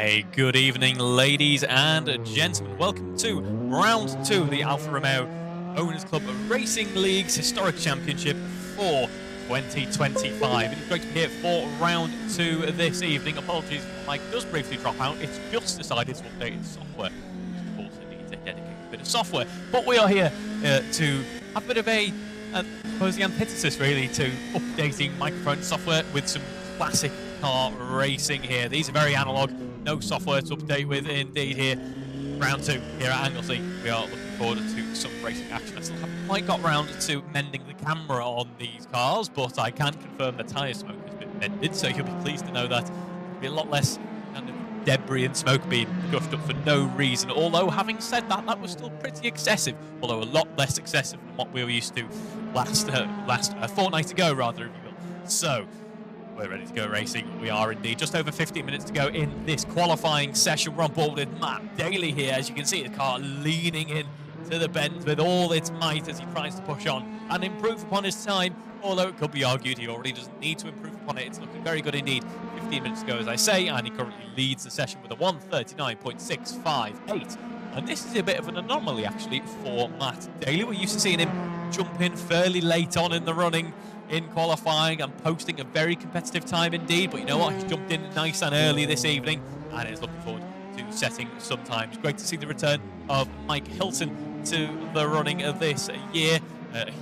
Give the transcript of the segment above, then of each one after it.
A good evening, ladies and gentlemen. Welcome to round 2 of the Alfa Romeo Owners Club Racing League's historic championship for 2025. It's great to be here for round 2 this evening. Apologies if Mike does briefly drop out. It's just decided to update its software, which of course it needs a dedicated bit of software. But we are here to have a bit of a, I suppose, the antithesis really to updating microphone software with some classic car racing here. These are very analog, no software to update with indeed here. Round 2 here at Anglesey. We are looking forward to some racing action. I still haven't quite got round to mending the camera on these cars, but I can confirm the tyre smoke has been mended, so you'll be pleased to know that there'll be a lot less kind of debris and smoke being guffed up for no reason. Although, having said that, that was still pretty excessive, although a lot less excessive than what we were used to last fortnight ago, rather, if you will. So, we're ready to go racing. We are indeed. Just over 15 minutes to go in this qualifying session. We're on board with Matt Daly here. As you can see, the car leaning in to the bend with all its might as he tries to push on and improve upon his time. Although it could be argued he already doesn't need to improve upon it. It's looking very good indeed. 15 minutes to go, as I say, and he currently leads the session with a 1:39.658. And this is a bit of an anomaly, actually, for Matt Daly. We're used to seeing him jump in fairly late on in the running in qualifying and posting a very competitive time indeed. But you know what? He's jumped in nice and early this evening and is looking forward to setting some times. Great to see the return of Mike Hilton to the running of this year.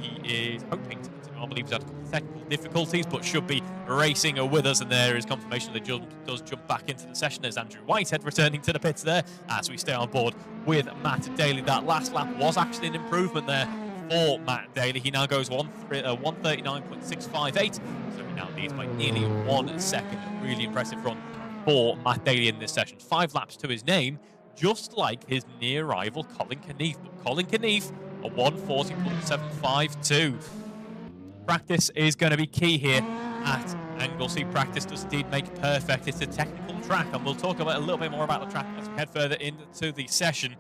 He is hoping to continue. I believe he's had a couple of technical difficulties, but should be racing with us. And there is confirmation that he does jump back into the session. There's Andrew Whitehead returning to the pits there as we stay on board with Matt Daly. That last lap was actually an improvement there for Matt Daly. He now goes 1:39.658, so he now leads by nearly 1 second. A really impressive run for Matt Daly in this session. 5 laps to his name, just like his near rival Colin Knief. But Colin Knief, a 1:40.752. Practice is going to be key here at Anglesey. Practice does indeed make perfect. It's a technical track, and we'll talk about a little bit more about the track as we head further into the session.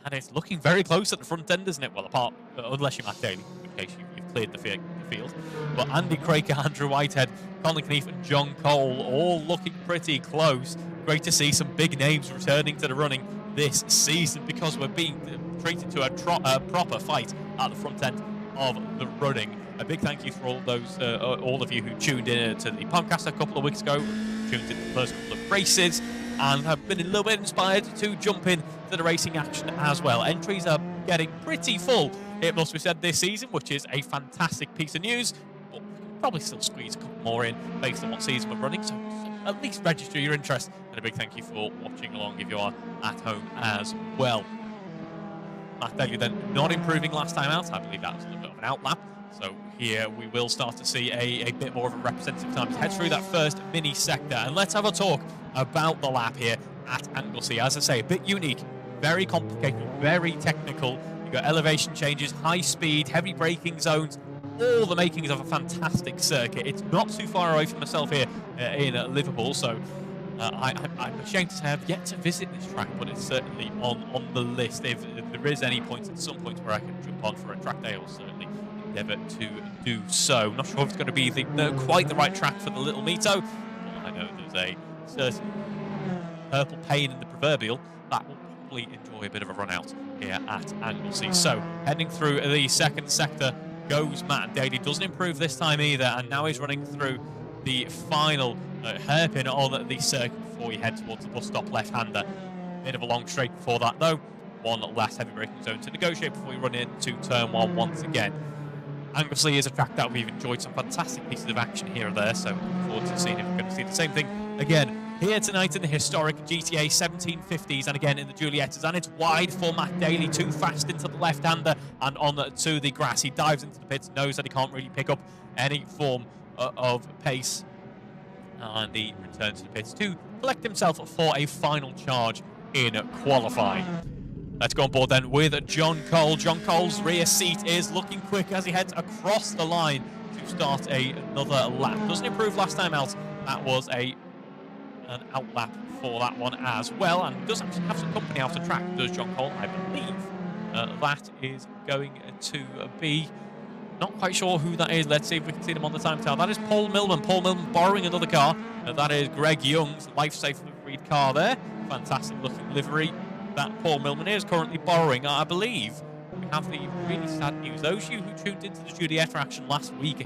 And it's looking very close at the front end, isn't it? Well, apart, unless you're Matt Daly, in case you've cleared the field. But Andy Craker, Andrew Whitehead, Colin Knief and John Cole all looking pretty close. Great to see some big names returning to the running this season, because we're being treated to a proper fight at the front end of the running. A big thank you for all of you who tuned in to the podcast a couple of weeks ago, tuned in the first couple of races, and have been a little bit inspired to jump in to the racing action as well. Entries are getting pretty full, it must be said, this season, which is a fantastic piece of news. But we can probably still squeeze a couple more in based on what season we're running, so at least register your interest. And a big thank you for watching along if you are at home as well. Matt Daly then not improving last time out. I believe that was a little bit of an outlap. So here we will start to see a bit more of a representative time to head through that first mini sector. And let's have a talk about the lap here at Anglesey. As I say, a bit unique, very complicated, very technical. You've got elevation changes, high speed, heavy braking zones, all the makings of a fantastic circuit. It's not too far away from myself here in Liverpool, so I'm ashamed to say I've yet to visit this track, but it's certainly on the list. If there is any point at some point where I can jump on for a track day, I'll certainly endeavour to do so. Not sure if it's going to be quite the right track for the little Mito. Well, I know there's a certain purple pain in the proverbial that will probably enjoy a bit of a run out here at Anglesey. So heading through the second sector goes Matt Daly. Doesn't improve this time either, and now he's running through the final hairpin on the circuit before we head towards the bus stop left-hander. Bit of a long straight before that though. One last heavy braking zone to negotiate before we run into turn 1 once again. Anglesey is a track that we've enjoyed some fantastic pieces of action here and there, so looking forward to seeing if we're going to see the same thing again here tonight in the historic GTA 1750s and again in the Juliettas. And it's wide for Matt Daly, too fast into the left-hander and on to the grass. He dives into the pits, knows that he can't really pick up any form of pace, and he returns to the pits to collect himself for a final charge in qualifying. Let's go on board then with John Cole. John Cole's rear seat is looking quick as he heads across the line to start another lap. Doesn't improve last time out. That was an outlap for that one as well, and does actually have some company out of track, does John Cole, I believe. That is going to be Not quite sure who that is. Let's see if we can see them on the time tell. That is Paul Millman. Paul Millman borrowing another car. That is Greg Young's Lifesaver Breed car there fantastic looking livery that Paul Millman is currently borrowing. I believe we have the really sad news. Those of you who tuned into the Juliet action last week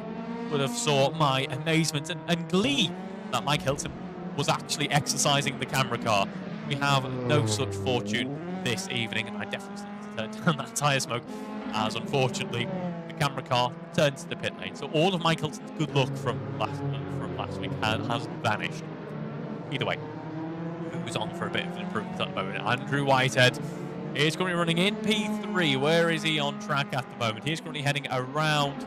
would have saw my amazement and glee that Mike Hilton was actually exercising the camera car. We have no such fortune this evening, and I definitely need to turn down that tyre smoke, as unfortunately the camera car turned to the pit lane. So all of Mike Hilton's good luck from last week has vanished. Either way, who's on for a bit of an improvement at the moment? Andrew Whitehead is currently running in P3. Where is he on track at the moment? He's currently heading around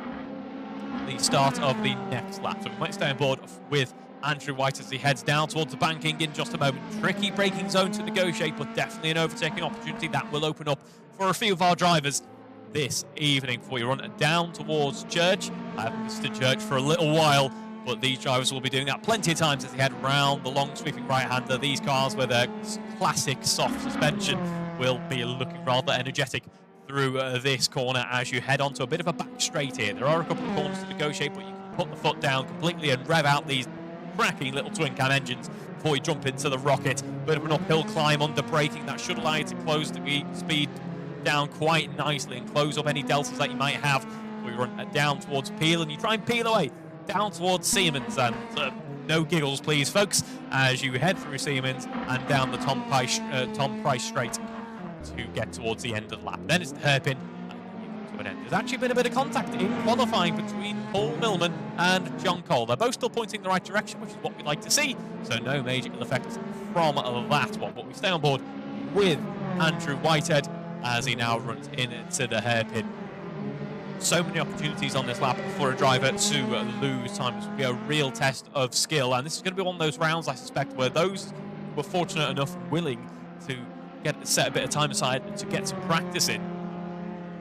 the start of the next lap. So we might stay on board with Andrew White as he heads down towards the banking in just a moment. Tricky braking zone to negotiate, but definitely an overtaking opportunity that will open up for a few of our drivers this evening before you run down towards Church. I haven't visited Church for a little while, but these drivers will be doing that plenty of times as they head round the long sweeping right-hander. These cars with their classic soft suspension will be looking rather energetic through this corner as you head onto a bit of a back straight here. There are a couple of corners to negotiate, but you can put the foot down completely and rev out these cracking little twin cam engines before you jump into the rocket. Bit of an uphill climb under braking that should allow you to close the speed down quite nicely and close up any deltas that you might have. We run down towards Peel and you try and peel away down towards Siemens, and no giggles please folks as you head through Siemens and down the Tom Price straight to get towards the end of the lap. Then it's the hairpin to an end. There's actually been a bit of contact in qualifying between Paul Millman and John Cole. They're both still pointing in the right direction, which is what we like to see, so no major ill effects from that one. But we stay on board with Andrew Whitehead as he now runs into the hairpin. So many opportunities on this lap for a driver to lose time. This will be a real test of skill, and this is going to be one of those rounds, I suspect, where those who were fortunate enough and willing to set a bit of time aside to get some practice in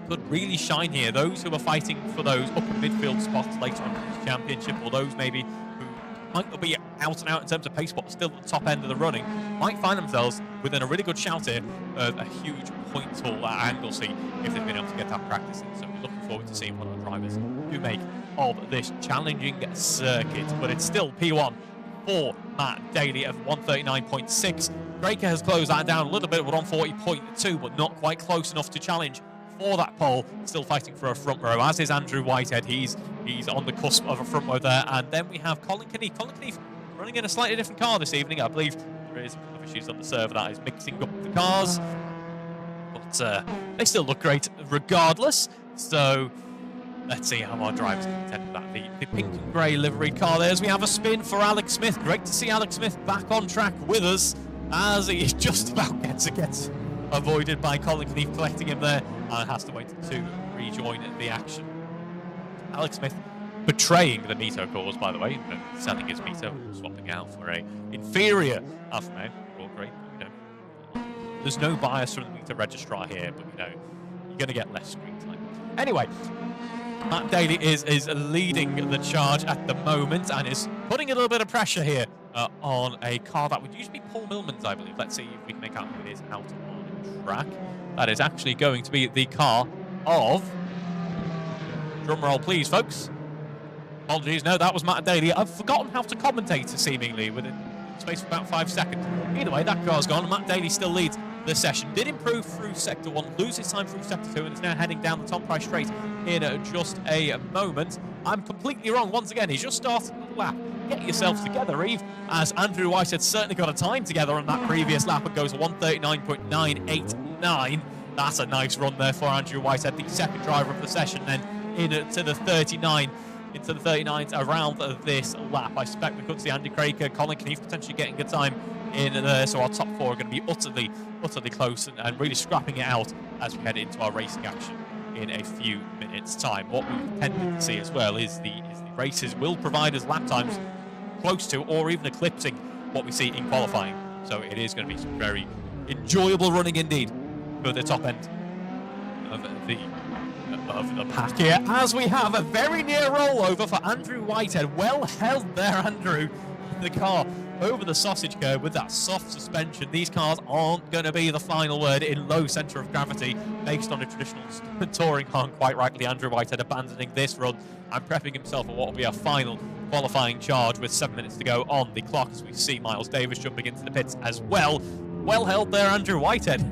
could really shine here. Those who are fighting for those upper midfield spots later on in the championship, or those maybe who might not be out and out in terms of pace but still at the top end of the running, might find themselves within a really good shout here of a huge point haul at Anglesey if they've been able to get that practice in. So we're looking forward to seeing what our drivers do make of this challenging circuit. But it's still P1 for Matt Daly of 139.6. Breaker has closed that down a little bit with 140.2, but not quite close enough to challenge for that pole. Still fighting for a front row, as is Andrew Whitehead. He's on the cusp of a front row there. And then we have Colin Keneath. Colin Keneath running in a slightly different car this evening. I believe there is a couple of issues on the server that is mixing up the cars, but they still look great regardless. So let's see how our drivers can contend with that. The pink and grey livery car there, as we have a spin for Alex Smith. Great to see Alex Smith back on track with us, as he just about gets avoided by Colin Keneath collecting him there and has to wait to rejoin the action. Alex Smith betraying the Mito cause, by the way, and selling his Mito, swapping out for a inferior Alfa Romeo. All great, you know. There's no bias from the Mito registrar here, but you know, you're going to get less screen time. Anyway, Matt Daly is leading the charge at the moment and is putting a little bit of pressure here on a car that would usually be Paul Millman's, I believe. Let's see if we can make out who it is out on track. That is actually going to be the car of... Drum roll, please, folks. Apologies, no, that was Matt Daly. I've forgotten how to commentate, seemingly, within space of about 5 seconds. Either way, that car's gone. Matt Daly still leads the session. Did improve through Sector 1, loses time through Sector 2, and is now heading down the Tom Price straight in just a moment. I'm completely wrong once again. He's just started the lap. Get yourselves together, Reeve, as Andrew White had certainly got a time together on that previous lap and goes 139.989. That's a nice run there for Andrew Whitehead, the second driver of the session, then into the 39. Into the 39s around this lap. I suspect we could see Andy Craig, Colin Keneath potentially getting good time in there, so our top four are going to be utterly close and really scrapping it out as we head into our racing action in a few minutes' time. What we've tended to see as well is the races will provide us lap times close to or even eclipsing what we see in qualifying. So it is going to be some very enjoyable running indeed for the top end of the pack here, as we have a very near rollover for Andrew Whitehead. Well held there, Andrew. The car over the sausage curb with that soft suspension. These cars aren't going to be the final word in low centre of gravity based on a traditional touring car. Quite rightly, Andrew Whitehead abandoning this run and prepping himself for what will be a final qualifying charge with 7 minutes to go on the clock, as we see Miles Davis jumping into the pits as well. Well held there, Andrew Whitehead.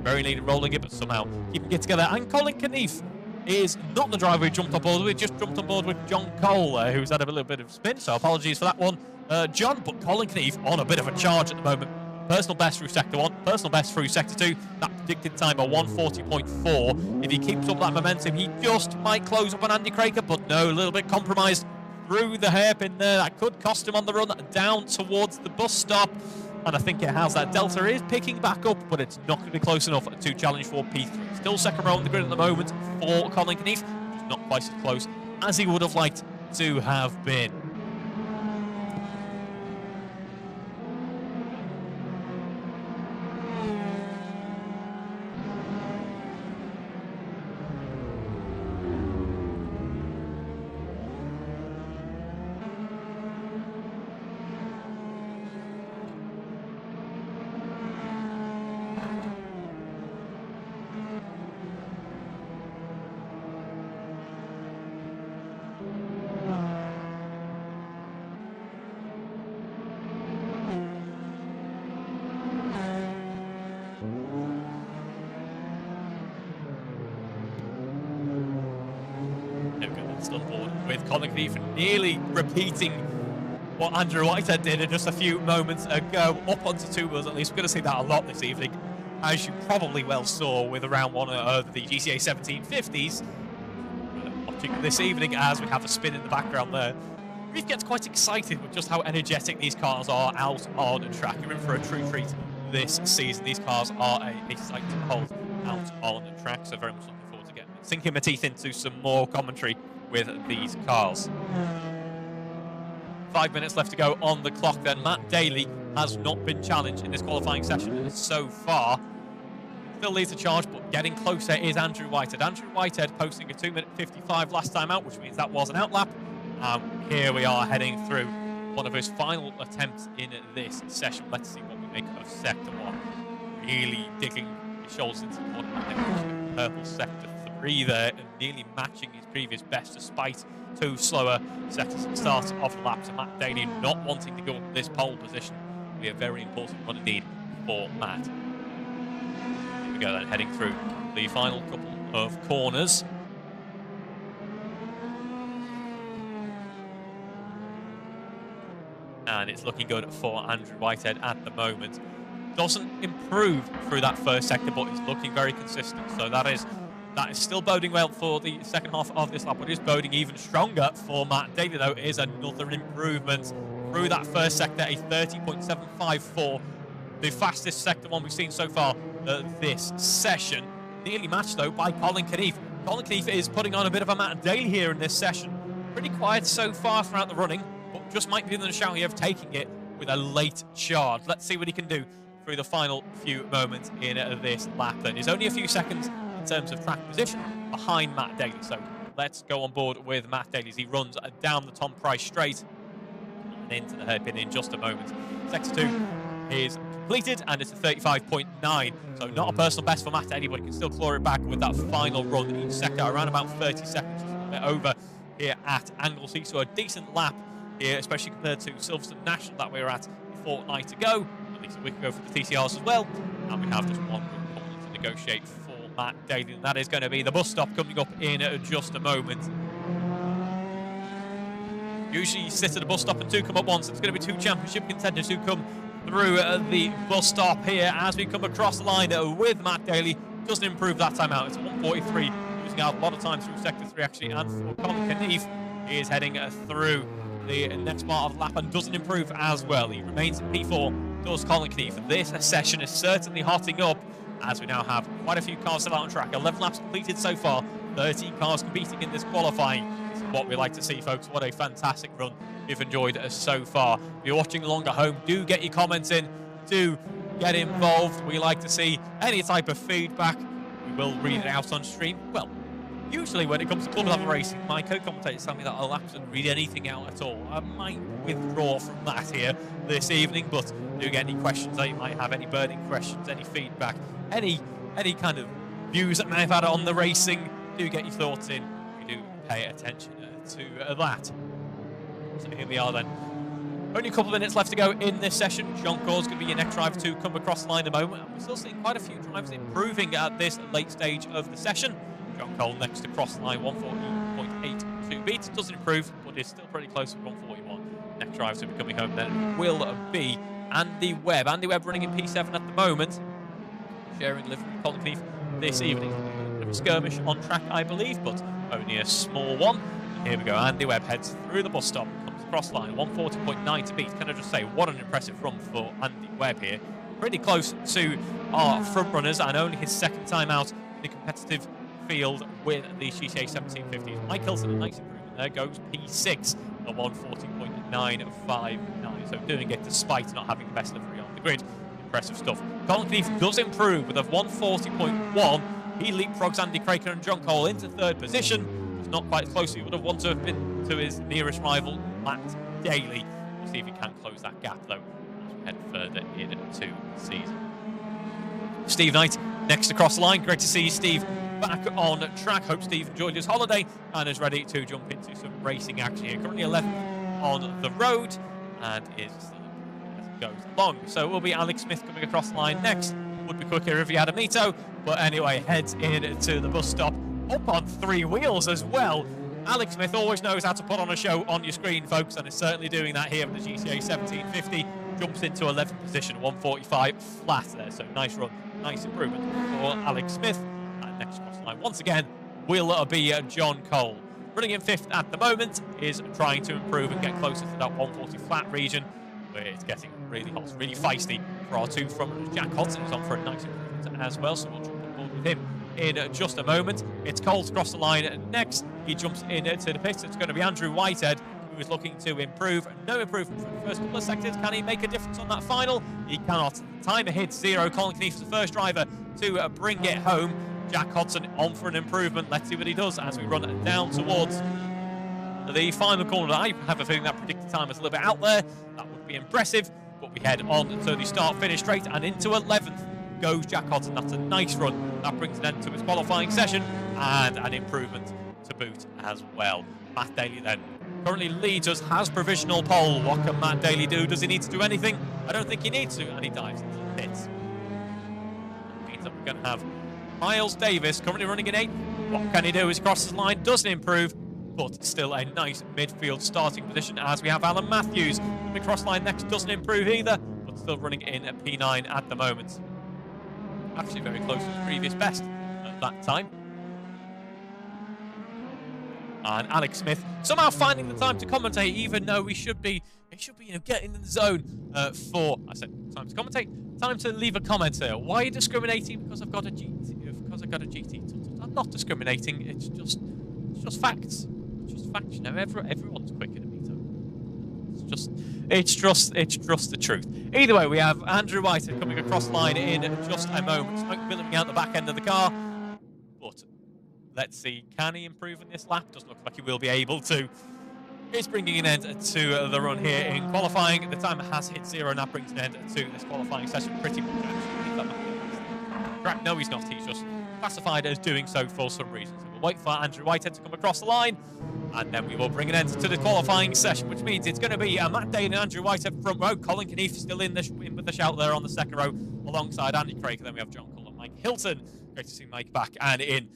Very nearly rolling it, but somehow keeping it together. And Colin Knief is not the driver who jumped on board with, just jumped on board with John Cole, who's had a little bit of spin, so apologies for that one, John. But Colin Knief on a bit of a charge at the moment. Personal best through Sector 1, personal best through Sector 2. That predicted time of 1:40.4. If he keeps up that momentum, he just might close up on Andy Craker, but no, a little bit compromised through the hairpin there. That could cost him on the run down towards the bus stop. And I think it has. That delta is picking back up, but it's not going to be close enough to challenge for P3. Still second row on the grid at the moment for Colin Knief, just not quite as close as he would have liked to have been. Still on board with Colin Knief, nearly repeating what Andrew Whitehead did just a few moments ago, up onto two wheels at least. We're going to see that a lot this evening, as you probably well saw with round one of the GCA 1750s. Watching this evening as we have a spin in the background there. Reeve gets quite excited with just how energetic these cars are out on the track. You're in for a true treat this season. These cars are a sight to behold out on the track, so very much looking forward to sinking my teeth into some more commentary with these cars. 5 minutes left to go on the clock then. Matt Daly has not been challenged in this qualifying session so far. Still leads the charge, but getting closer is Andrew Whitehead. Andrew Whitehead posting a 2:55 last time out, which means that was an outlap. Here we are heading through one of his final attempts in this session. Let's see what we make of Sector 1. Really digging his shoulders into the corner. Purple Sector 3 there, and nearly matching his previous best despite two slower sectors at the start of the lap. So Matt Daly not wanting to go up this pole position will be a very important one indeed for Matt. Here we go then, heading through the final couple of corners. And it's looking good for Andrew Whitehead at the moment. Doesn't improve through that first sector, but is looking very consistent. So that is still boding well for the second half of this lap. What is boding even stronger for Matt Daly, though, is another improvement through that first sector, a 30.754. The fastest sector one we've seen so far this session. Nearly matched, though, by Colin Knief. Colin Knief is putting on a bit of a Matt Daly here in this session. Pretty quiet so far throughout the running, but just might be in the shout of taking it with a late charge. Let's see what he can do through the final few moments in this lap then. He's only a few seconds in terms of track position behind Matt Daly. So let's go on board with Matt Daly as he runs down the Tom Price straight and into the hairpin in just a moment. Sector 2 is completed and it's a 35.9. So not a personal best for Matt Daly, but he can still claw it back with that final run each sector, around about 30 seconds, just a little bit over here at Anglesey. So a decent lap here, especially compared to Silverstone National that we were at a fortnight ago, at least a week ago for the TCRs as well. And we have just one group coming to negotiate for Matt Daly, and that is going to be the bus stop coming up in just a moment. Usually you sit at a bus stop and two come up once. It's going to be two championship contenders who come through the bus stop here as we come across the line with Matt Daly. Doesn't improve that time out. It's 1:43, losing out a lot of time through Sector 3 actually, and for Colin Knief, he is heading through the next part of the lap and doesn't improve as well. He remains in P4, does Colin Knief. This session is certainly hotting up as we now have quite a few cars still out on track. 11 laps completed so far, 13 cars competing in this qualifying. This is what we like to see, folks. What a fantastic run we've enjoyed so far. If you're watching along at home, do get your comments in, do get involved. We like to see any type of feedback. We will read it out on stream. Well, usually when it comes to club level racing, my co-commentators tell me that I'll absolutely read anything out at all. I might withdraw from that here this evening, but do get any questions that you might have, any burning questions, any feedback, any kind of views that may have had on the racing. Do get your thoughts in. We do pay attention to that. So here we are then, Only a couple of minutes left to go in this session. John Cole's going to be your next driver to come across the line at the moment. And we're still seeing quite a few drivers improving at this late stage of the session. John Cole next to cross the line, 140.82 beats. Doesn't improve, but is still pretty close to 141. Next driver to be coming home then will be Andy Webb. Andy Webb running in P7 at the moment. Sharing livery with Colin Keith this evening. A bit of a skirmish on track, I believe, but only a small one. And here we go. Andy Webb heads through the bus stop. Cross line, 140.9 to beat. Can I just say, what an impressive run for Andy Webb here. Pretty close to our front runners, and only his second time out in the competitive field with the GTA 1750. Mike Hilton, a nice improvement there, goes P6 at 140.959. So doing it despite not having the best livery on the grid. Impressive stuff. Colin Keith does improve with a 140.1. He leapfrogs Andy Craker and John Cole into third position. It's not quite as close. He would have wanted to have been to his nearest rival, Matt Daly. We'll see if he can close that gap, though, as we head further into the season. Steve Knight next across the line. Great to see Steve back on track. Hope Steve enjoyed his holiday and is ready to jump into some racing action here. Currently 11th on the road and is still as it goes along. So it will be Alex Smith coming across the line next. Would be quicker if he had a Mito, but anyway, heads into the bus stop. Up on three wheels as well. Alex Smith always knows how to put on a show on your screen, folks, and is certainly doing that here with the GTA 1750. Jumps into 11th position, 145 flat there, so nice run, nice improvement for Alex Smith. And next cross line, once again, will be John Cole. Running in 5th at the moment, is trying to improve and get closer to that 140 flat region, where it's getting really hot, really feisty for our two front runners. Jack Hodson is on for a nice improvement as well, so we'll jump on board with him in just a moment. It's Cole to cross the line next. He jumps into the pits. It's going to be Andrew Whitehead, who is looking to improve. No improvement for the first couple of sectors. Can he make a difference on that final? He cannot. Timer hits 0. Colin Keith is the first driver to bring it home. Jack Hodson on for an improvement. Let's see what he does as we run down towards the final corner. I have a feeling that predicted time is a little bit out there. That would be impressive. But we head on to the start-finish straight and into 11th. Goes Jack Hodson. That's a nice run. That brings an end to his qualifying session and an improvement to boot as well. Matt Daly then currently leads us, has provisional pole. What can Matt Daly do? Does he need to do anything? I don't think he needs to, and he dives into the pits. That means that we're going to have Miles Davis currently running in 8th. What can he do as he crosses the line? Doesn't improve, but still a nice midfield starting position as we have Alan Matthews. The cross line next doesn't improve either, but still running in at P9 at the moment. Actually very close to his previous best at that time. And Alex Smith somehow finding the time to commentate, even though he should be getting in the zone for, I said, time to commentate, time to leave a comment here. Why are you discriminating? Because I've got a GT, because I've got a GT. I'm not discriminating, it's just facts. It's just facts, you know, everyone's quicker than me, so it's just the truth. Either way, we have Andrew Whitehead coming across the line in just a moment. Smoke billowing out the back end of the car, but let's see, can he improve in this lap? Doesn't look like he will be able to. He's bringing an end to the run here in qualifying. The timer has hit 0, and that brings an end to this qualifying session pretty much, actually. No, he's not. He's just classified as doing so for some reason. So we'll wait for Andrew Whitehead to come across the line, and then we will bring an end to the qualifying session, which means it's going to be Matt Daly and Andrew Whitehead front row. Colin Keith still in with the shout there on the second row, alongside Andy Craig. Then we have John Cole and Mike Hilton. Great to see Mike back and in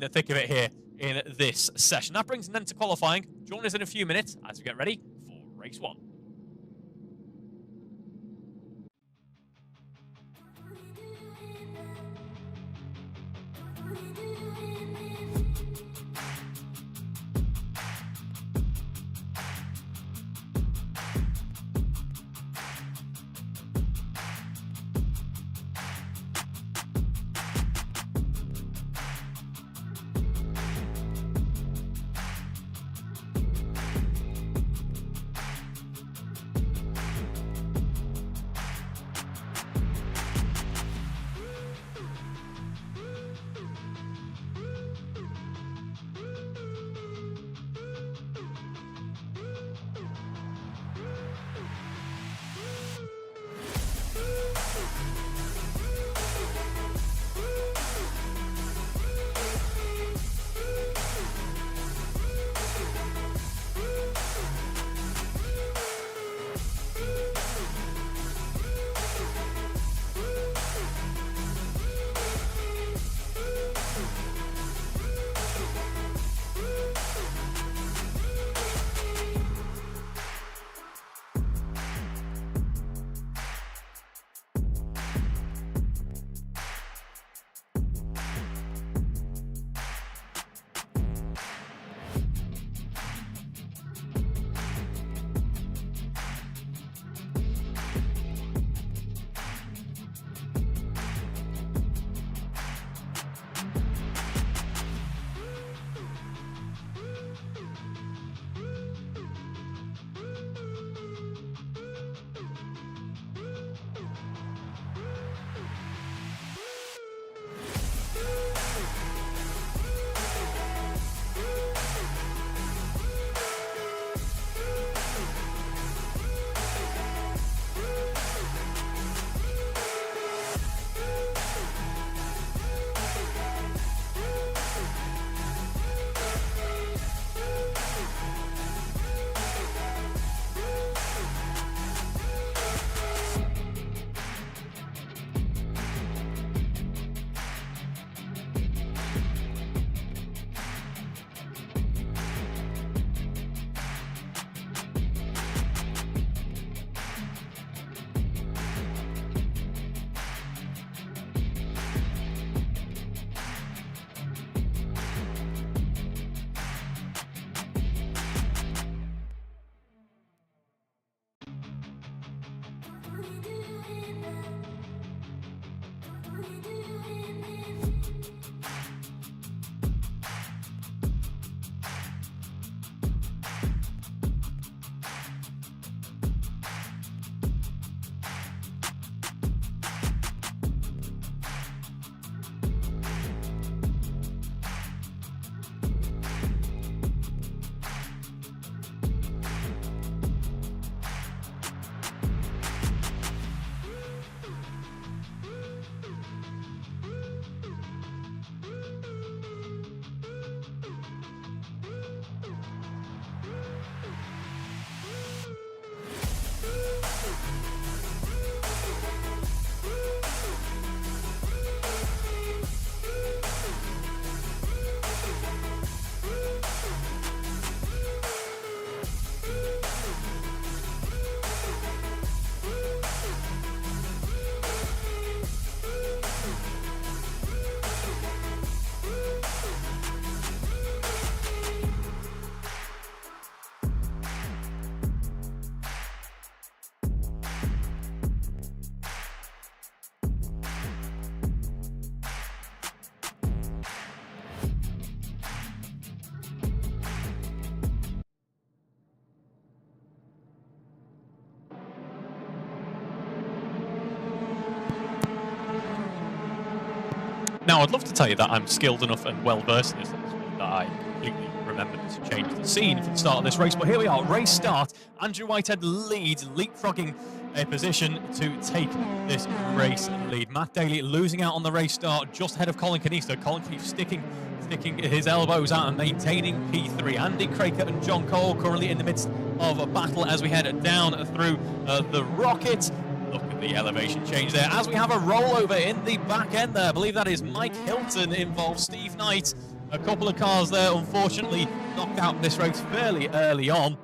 the thick of it here in this session. That brings an end to qualifying. Join us in a few minutes as we get ready for race 1. Now, I'd love to tell you that I'm skilled enough and well-versed in this that I completely remembered to change the scene for the start of this race, but here we are, race start. Andrew Whitehead leads, leapfrogging a position to take this race lead. Matt Daly losing out on the race start just ahead of Colin Keneath. So Colin Keneath sticking his elbows out and maintaining P3. Andy Craker and John Cole currently in the midst of a battle as we head down through the Rocket. Look at the elevation change there as we have a rollover in the back end there. I believe that is Mike Hilton involved Steve Knight. A couple of cars there unfortunately knocked out this race fairly early on.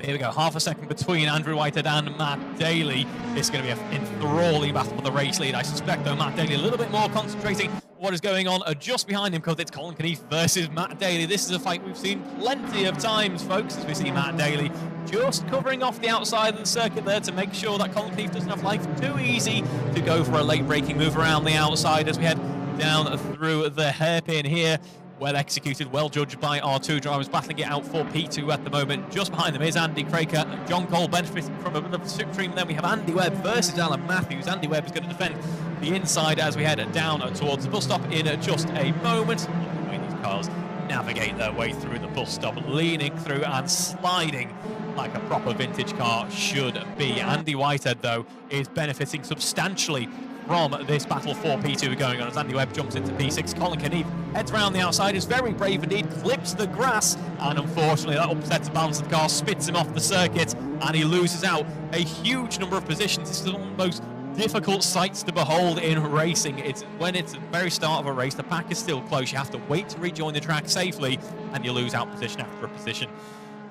Here we go, half a second between Andrew Whitehead and Matt Daly. This is going to be an enthralling battle for the race lead. I suspect, though, Matt Daly a little bit more concentrating what is going on just behind him because it's Colin Keneath versus Matt Daly. This is a fight we've seen plenty of times, folks, as we see Matt Daly just covering off the outside of the circuit there to make sure that Colin Keneath doesn't have life too easy to go for a late braking move around the outside as we head down through the hairpin here. Well executed, well judged by our two drivers, battling it out for P2 at the moment. Just behind them is Andy Craker. John Cole benefiting from a bit of a slipstream. Then we have Andy Webb versus Alan Matthews. Andy Webb is going to defend the inside as we head down towards the bus stop in just a moment. Look at the way these cars navigate their way through the bus stop, leaning through and sliding like a proper vintage car should be. Andy Whitehead, though, is benefiting substantially from this battle for P2 going on as Andy Webb jumps into P6. Colin Keneath heads around the outside, is very brave indeed, clips the grass, and unfortunately that upsets the balance of the car, spits him off the circuit, and he loses out a huge number of positions. This is one of the most difficult sights to behold in racing. It's when it's the very start of a race, the pack is still close, you have to wait to rejoin the track safely, and you lose out position after a position.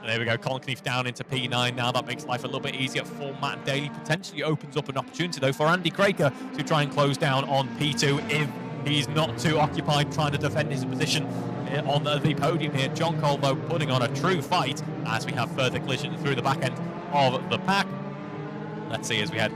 There we go, Colin Keneath down into P9 now. That makes life a little bit easier for Matt Daly. Potentially opens up an opportunity, though, for Andy Craker to try and close down on P2 if he's not too occupied trying to defend his position on the podium here. John Cole, though, putting on a true fight as we have further collision through the back end of the pack. Let's see as we head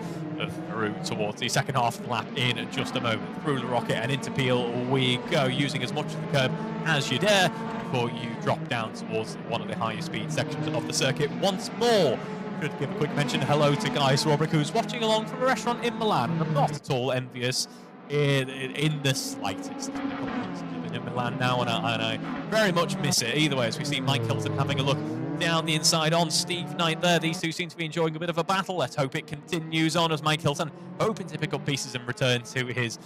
through towards the second half of the lap in just a moment. Through the Rocket and into Peel we go, using as much of the curb as you dare before you drop down towards one of the higher speed sections of the circuit once more. Should give a quick mention hello to Guy Swarbrick, who's watching along from a restaurant in Milan. I'm not at all envious in the slightest. I've been in Milan now and I very much miss it. Either way, as we see Mike Hilton having a look down the inside on Steve Knight there. These two seem to be enjoying a bit of a battle. Let's hope it continues on as Mike Hilton hoping to pick up pieces and return to his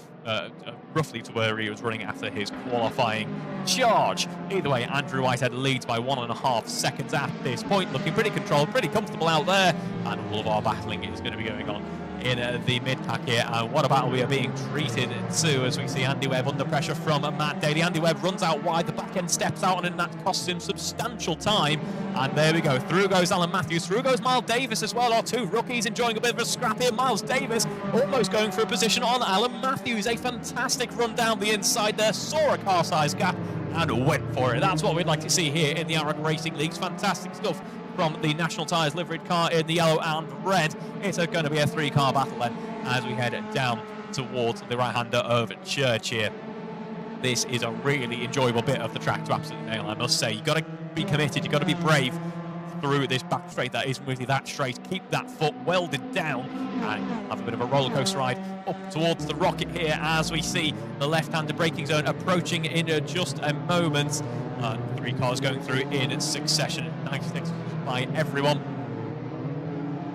roughly to where he was running after his qualifying charge. Either way, Andrew Whitehead leads by 1.5 seconds at this point, looking pretty controlled, pretty comfortable out there, and all of our battling is going to be going on in the mid-pack here. And what a battle we are being treated to as we see Andy Webb under pressure from Matt Daly. Andy Webb runs out wide, the back end steps out, and that costs him substantial time. And there we go, through goes Alan Matthews, through goes Miles Davis as well. Our two rookies enjoying a bit of a scrap here. Miles Davis almost going for a position on Alan Matthews. A fantastic run down the inside there, saw a car-sized gap and went for it. That's what we'd like to see here in the AROC Racing Leagues. Fantastic stuff from the National Tyres liveried car in the yellow and red. It's going to be a 3-car battle then as we head down towards the right-hander of Church here. This is a really enjoyable bit of the track to absolutely nail, I must say. You've got to be committed, you've got to be brave through this back straight that isn't really that straight. Keep that foot welded down and have a bit of a roller coaster ride up towards the Rocket here as we see the left-hander braking zone approaching in just a moment. 3 cars going through in succession, 96 by everyone,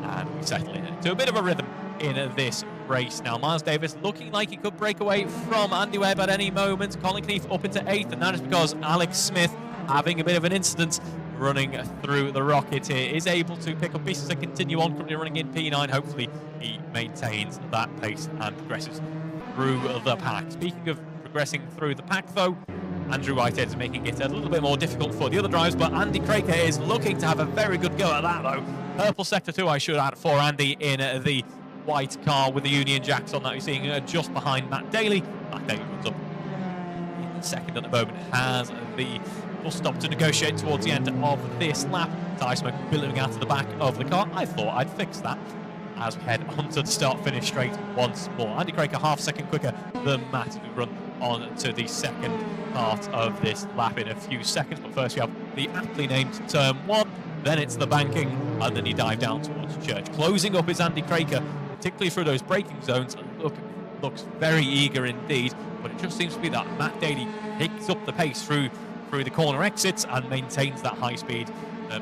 and we settle into a bit of a rhythm in this race now. Miles Davis looking like he could break away from Andy Webb at any moment. Colin Keneath up into 8th, and that is because Alex Smith, having a bit of an incident running through the Rocket here, is able to pick up pieces and continue on, currently running in P9. Hopefully he maintains that pace and progresses through the pack. Speaking of progressing through the pack, though, Andrew Whitehead is making it a little bit more difficult for the other drivers, but Andy Craker is looking to have a very good go at that, though. Purple Sector 2, I should add, for Andy in the white car with the Union Jacks on that. We're seeing just behind Matt Daly. Matt Daly runs up in second at the moment, has the bus stop to negotiate towards the end of this lap. Tire smoke billowing out of the back of the car. I thought I'd fix that as we head onto the start-finish straight once more. Andy Craker half second quicker than Matt, who run on to the second part of this lap in a few seconds. But first we have the aptly named turn 1, then it's the banking, and then you dive down towards Church. Closing up is Andy Craker, particularly through those braking zones. And look, looks very eager indeed, but it just seems to be that Matt Daly picks up the pace through the corner exits and maintains that high speed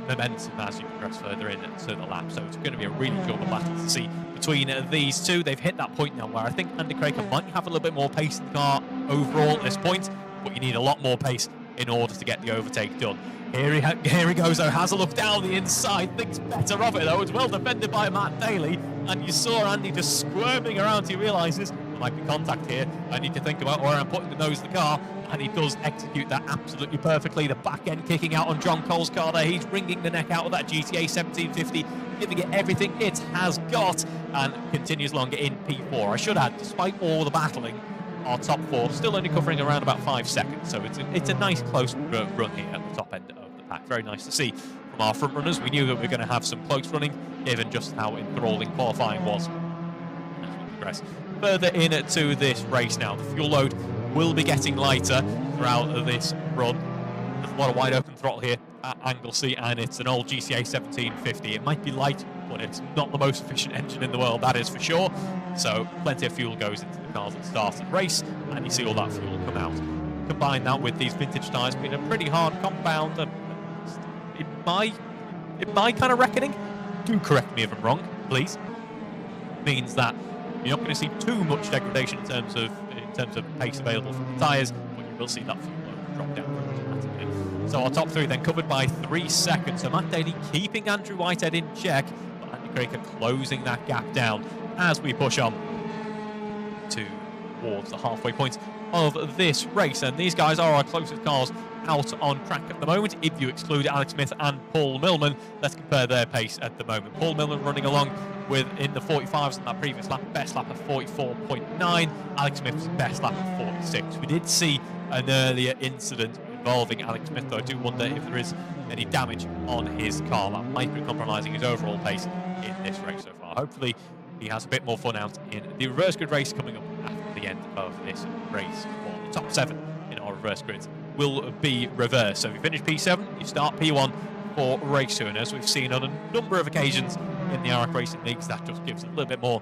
momentum as you progress further into the lap. So it's going to be a really enjoyable battle to see between these two. They've hit that point now where I think Andy Craker might have a little bit more pace in the car overall at this point, but you need a lot more pace in order to get the overtake done. Here he goes though, has a look down the inside, thinks better of it though. It's well defended by Matt Daly, and you saw Andy just squirming around. He realises there might be contact here. I need to think about where I'm putting the nose of the car, and he does execute that absolutely perfectly. The back end kicking out on John Cole's car there. He's wringing the neck out of that GTA 1750, giving it everything it has got, and continues along in P4. I should add, despite all the battling, our top four still only covering around about 5 seconds, so it's a nice close run here at the top end of the pack. Very nice to see from our front runners. We knew that we were going to have some close running, given just how enthralling qualifying was. As we progress further into this race now, the fuel load will be getting lighter throughout this run. There's a lot of wide open throttle here at Anglesey, and it's an old GCA 1750. It might be light, but it's not the most efficient engine in the world, that is for sure. So plenty of fuel goes into the cars at the start of the race, and you see all that fuel come out. Combine that with these vintage tyres being a pretty hard compound, in my kind of reckoning, do correct me if I'm wrong, please, means that you're not going to see too much degradation in terms of pace available from the tyres, but you will see that fuel load drop down dramatically. So our top three then covered by 3 seconds. So Matt Daly keeping Andrew Whitehead in check, but Andy Craker closing that gap down as we push on towards the halfway point of this race. And these guys are our closest cars out on track at the moment. If you exclude Alex Smith and Paul Millman, let's compare their pace at the moment. Paul Millman running along in the 45s on that previous lap, best lap of 44.9. Alex Smith's best lap of 46. We did see an earlier incident involving Alex Smith, though I do wonder if there is any damage on his car that might be compromising his overall pace in this race so far. Hopefully he has a bit more fun out in the reverse grid race coming up after the end of this race. Well, the top 7 in our reverse grids will be reversed. So if you finish P7, you start P1 for race 2, and as we've seen on a number of occasions in the AROC racing leagues, that just gives a little bit more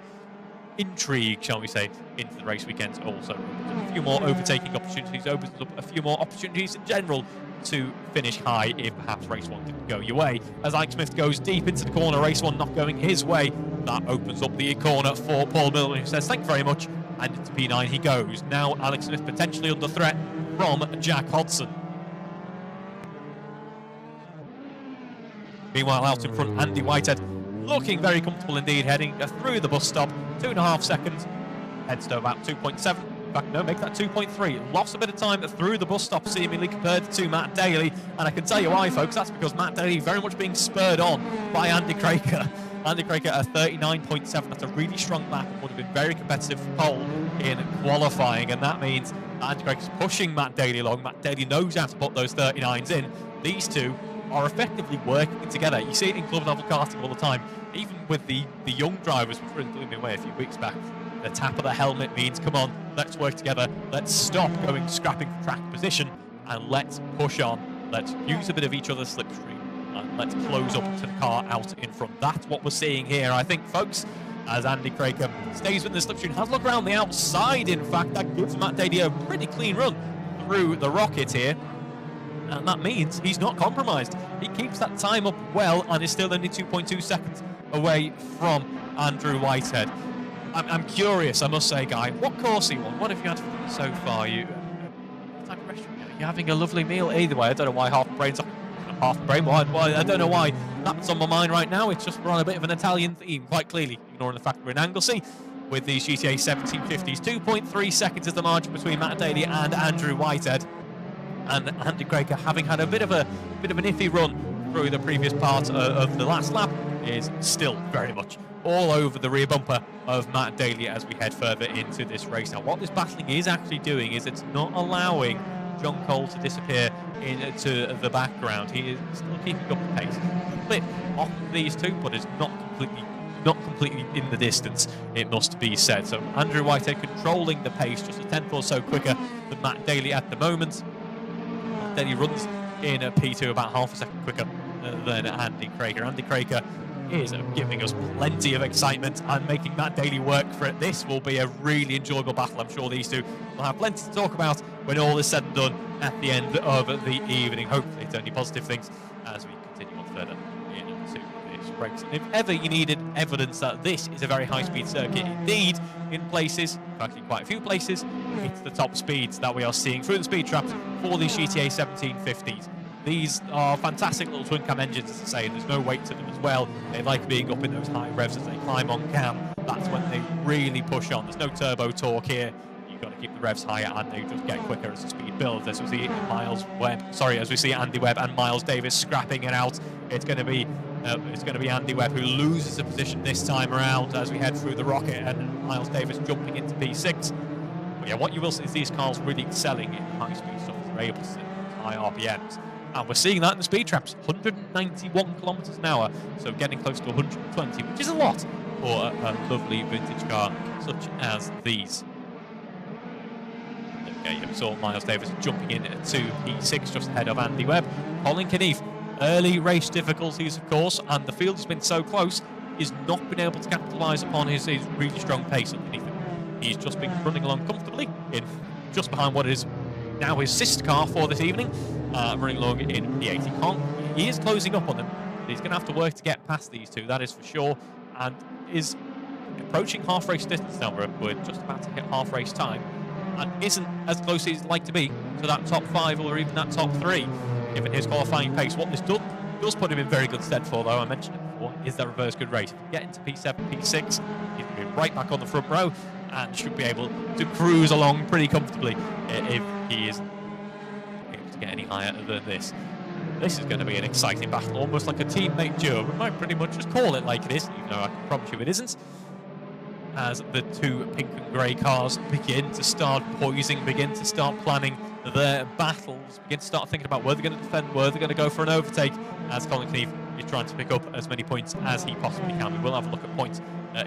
intrigue, shall we say, into the race weekends. Also opens up a few more overtaking opportunities, opens up a few more opportunities in general to finish high if perhaps race 1 didn't go your way. As Alex Smith goes deep into the corner, race 1 not going his way, that opens up the corner for Paul Millman, who says thank you very much, and into P9 he goes. Now Alex Smith potentially under threat from Jack Hodson. Meanwhile, out in front, Andy Whitehead looking very comfortable indeed, heading through the bus stop. 2.5 seconds, heads to about 2.7. In fact, no, make that 2.3. Lost a bit of time through the bus stop, seemingly, compared to Matt Daly. And I can tell you why, folks. That's because Matt Daly very much being spurred on by Andy Craker. Andy Craker at 39.7. That's a really strong lap and would have been very competitive for pole in qualifying. And that means Andy Craker's pushing Matt Daly along. Matt Daly knows how to put those 39s in. These two are effectively working together. You see it in club level karting all the time, even with the young drivers, which were in Blooming Way a few weeks back. The tap of the helmet means, come on, let's work together, let's stop going scrapping for track position, and let's push on, let's use a bit of each other's slipstream, and let's close up to the car out in front. That's what we're seeing here, I think, folks, as Andy Craker stays with the slipstream, has a look around the outside. In fact, that gives Matt Daly a pretty clean run through the rocket here. And that means he's not compromised. He keeps that time up well and is still only 2.2 seconds away from Andrew Whitehead. I'm curious, I must say, Guy, what course he won? What have you had so far? What type of restaurant? You're having a lovely meal. Either way, I don't know why half the brain. Why? I don't know why that's on my mind right now. It's just we're on a bit of an Italian theme, quite clearly, ignoring the fact we're in Anglesey with these GTA 1750s. 2.3 seconds is the margin between Matt Daly and Andrew Whitehead. And Andy Craker, having had a bit of an iffy run through the previous part of the last lap, is still very much all over the rear bumper of Matt Daly as we head further into this race. Now, what this battling is actually doing is it's not allowing John Cole to disappear into the background. He is still keeping up the pace. A bit off these two, but is not completely in the distance, it must be said. So Andrew Whitehead controlling the pace, just a tenth or so quicker than Matt Daly at the moment. Then he runs in a P2 about half a second quicker than Andy Craker. Andy Craker is giving us plenty of excitement and making Matt Daly work for it. This will be a really enjoyable battle. I'm sure these two will have plenty to talk about when all is said and done at the end of the evening. Hopefully it's only positive things as we continue on further into this race. And if ever you needed evidence that this is a very high-speed circuit indeed, in places, actually quite a few places, it's the top speeds that we are seeing through the speed traps for these GTA 1750s. These are fantastic little twin cam engines, as I say, and there's no weight to them as well. They like being up in those high revs as they climb on cam. That's when they really push on. There's no turbo torque here. You've got to keep the revs higher, and they just get quicker as the speed builds. As we see Andy Webb and Miles Davis scrapping it out. It's going to be Andy Webb who loses the position this time around as we head through the rocket, and Miles Davis jumping into P6. But yeah, what you will see is these cars really excelling in high-speed stuff. They're able to sit high RPMs. And we're seeing that in the speed traps, 191 kilometers an hour, so getting close to 120, which is a lot for a lovely vintage car such as these. Okay, you saw Miles Davis jumping in to P6 just ahead of Andy Webb. Colin Knief, early race difficulties, of course, and the field has been so close, he's not been able to capitalise upon his really strong pace underneath him. He's just been running along comfortably in just behind what is now his sister car for this evening, running along in P8. He is closing up on them, but he's going to have to work to get past these two, that is for sure, and is approaching half race distance now. We're just about to hit half race time, and isn't as close as he'd like to be to that top 5 or even that top 3, given his qualifying pace. What this does put him in very good stead for, though, I mentioned it before, is that reverse good race. If you get into P7, P6, he's going to be right back on the front row and should be able to cruise along pretty comfortably if he is able to get any higher than this. This is going to be an exciting battle, almost like a teammate duo. We might pretty much just call it like it is, even though I can promise you it isn't. As the two pink and grey cars begin to start poising, begin to start planning their battles, begin to start thinking about where they're going to defend, where they're going to go for an overtake, as Colin Knief is trying to pick up as many points as he possibly can. We will have a look at points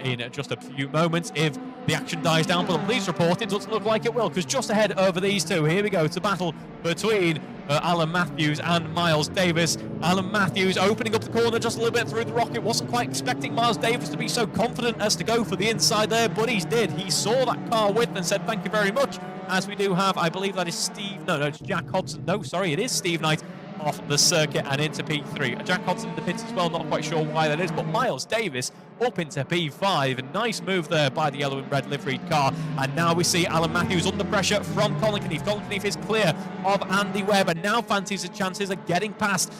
in just a few moments if the action dies down, but I'm pleased to report it doesn't look like it will, because just ahead over these two, here we go, it's a battle between Alan Matthews and Miles Davis. Alan Matthews opening up the corner just a little bit through the rocket. Wasn't quite expecting Miles Davis to be so confident as to go for the inside there, but he did. He saw that car width and said thank you very much, as we do have, I believe that is it's Jack Hodson. No, sorry, it is Steve Knight off the circuit and into P3. Jack Hodson in the pits as well, not quite sure why that is, but Miles Davis up into P5. A nice move there by the yellow and red liveried car. And now we see Alan Matthews under pressure from Colin Knief. Colin Knief is clear of Andy Webb and now fancies his chances of getting past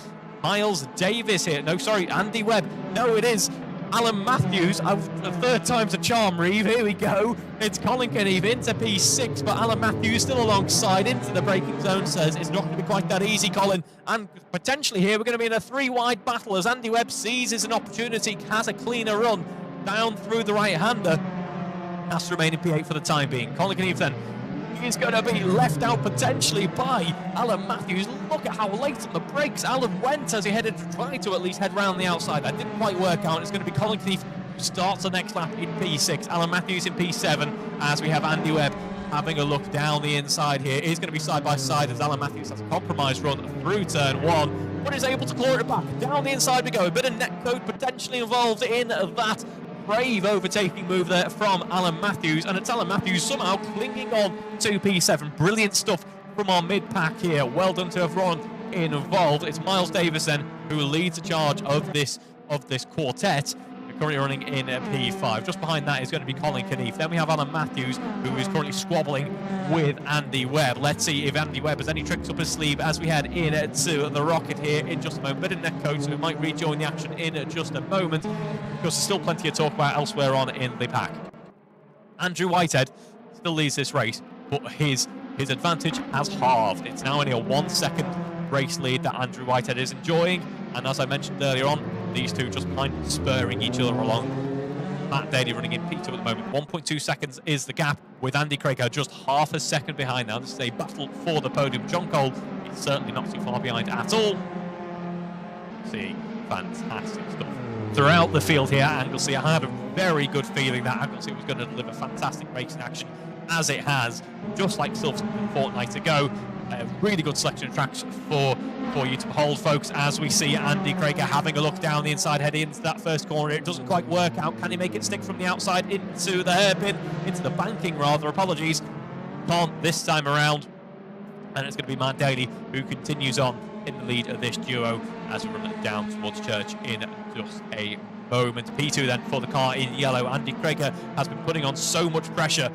Miles Davis here. No, sorry, Andy Webb. No, it is Alan Matthews. A third time's a charm, Reeve. Here we go. It's Colin Knief into P6, but Alan Matthews still alongside into the braking zone. Says it's not going to be quite that easy, Colin. And potentially here we're going to be in a 3-wide battle as Andy Webb seizes an opportunity, has a cleaner run down through the right-hander. Has to remain in P8 for the time being. Colin Knief then is going to be left out potentially by Alan Matthews. Look at how late on the brakes Alan went as he headed to try to at least head round the outside. That didn't quite work out. It's going to be Colin Knief who starts the next lap in P6. Alan Matthews in P7 as we have Andy Webb having a look down the inside here. He's going to be side by side as Alan Matthews has a compromised run through turn 1, but is able to claw it back. Down the inside we go. A bit of netcode potentially involved in that. Brave overtaking move there from Alan Matthews, and it's Alan Matthews somehow clinging on to P7. Brilliant stuff from our mid-pack here. Well done to everyone involved. It's Miles Davis then who leads the charge of this quartet. We're currently running in P5. Just behind that is going to be Colin Knief. Then we have Alan Matthews, who is currently squabbling with Andy Webb. Let's see if Andy Webb has any tricks up his sleeve as we head in to the rocket here in just a moment. Bit of netcode, so we might rejoin the action in just a moment, because there's still plenty to talk about elsewhere on in the pack. Andrew Whitehead still leads this race, but his advantage has halved. It's now only a 1-second race lead that Andrew Whitehead is enjoying, and as I mentioned earlier on, these two just kind of spurring each other along. Matt Daly running in P2 at the moment. 1.2 seconds is the gap, with Andy Craig just half a second behind now. This is a battle for the podium. John Cole is certainly not too far behind at all. See, fantastic stuff throughout the field here at Anglesey. I had a very good feeling that Anglesey was going to deliver fantastic racing action, as it has, just like Silverstone a fortnight ago. a really good selection of tracks for you to behold, folks, as we see Andy Craig having a look down the inside, heading into that first corner. It doesn't quite work out. Can he make it stick from the outside into the hairpin, into the banking rather, apologies. Can't this time around. And it's going to be Matt Daly who continues on in the lead of this duo as we run down towards Church in just a moment. P2 then for the car in yellow. Andy Craig has been putting on so much pressure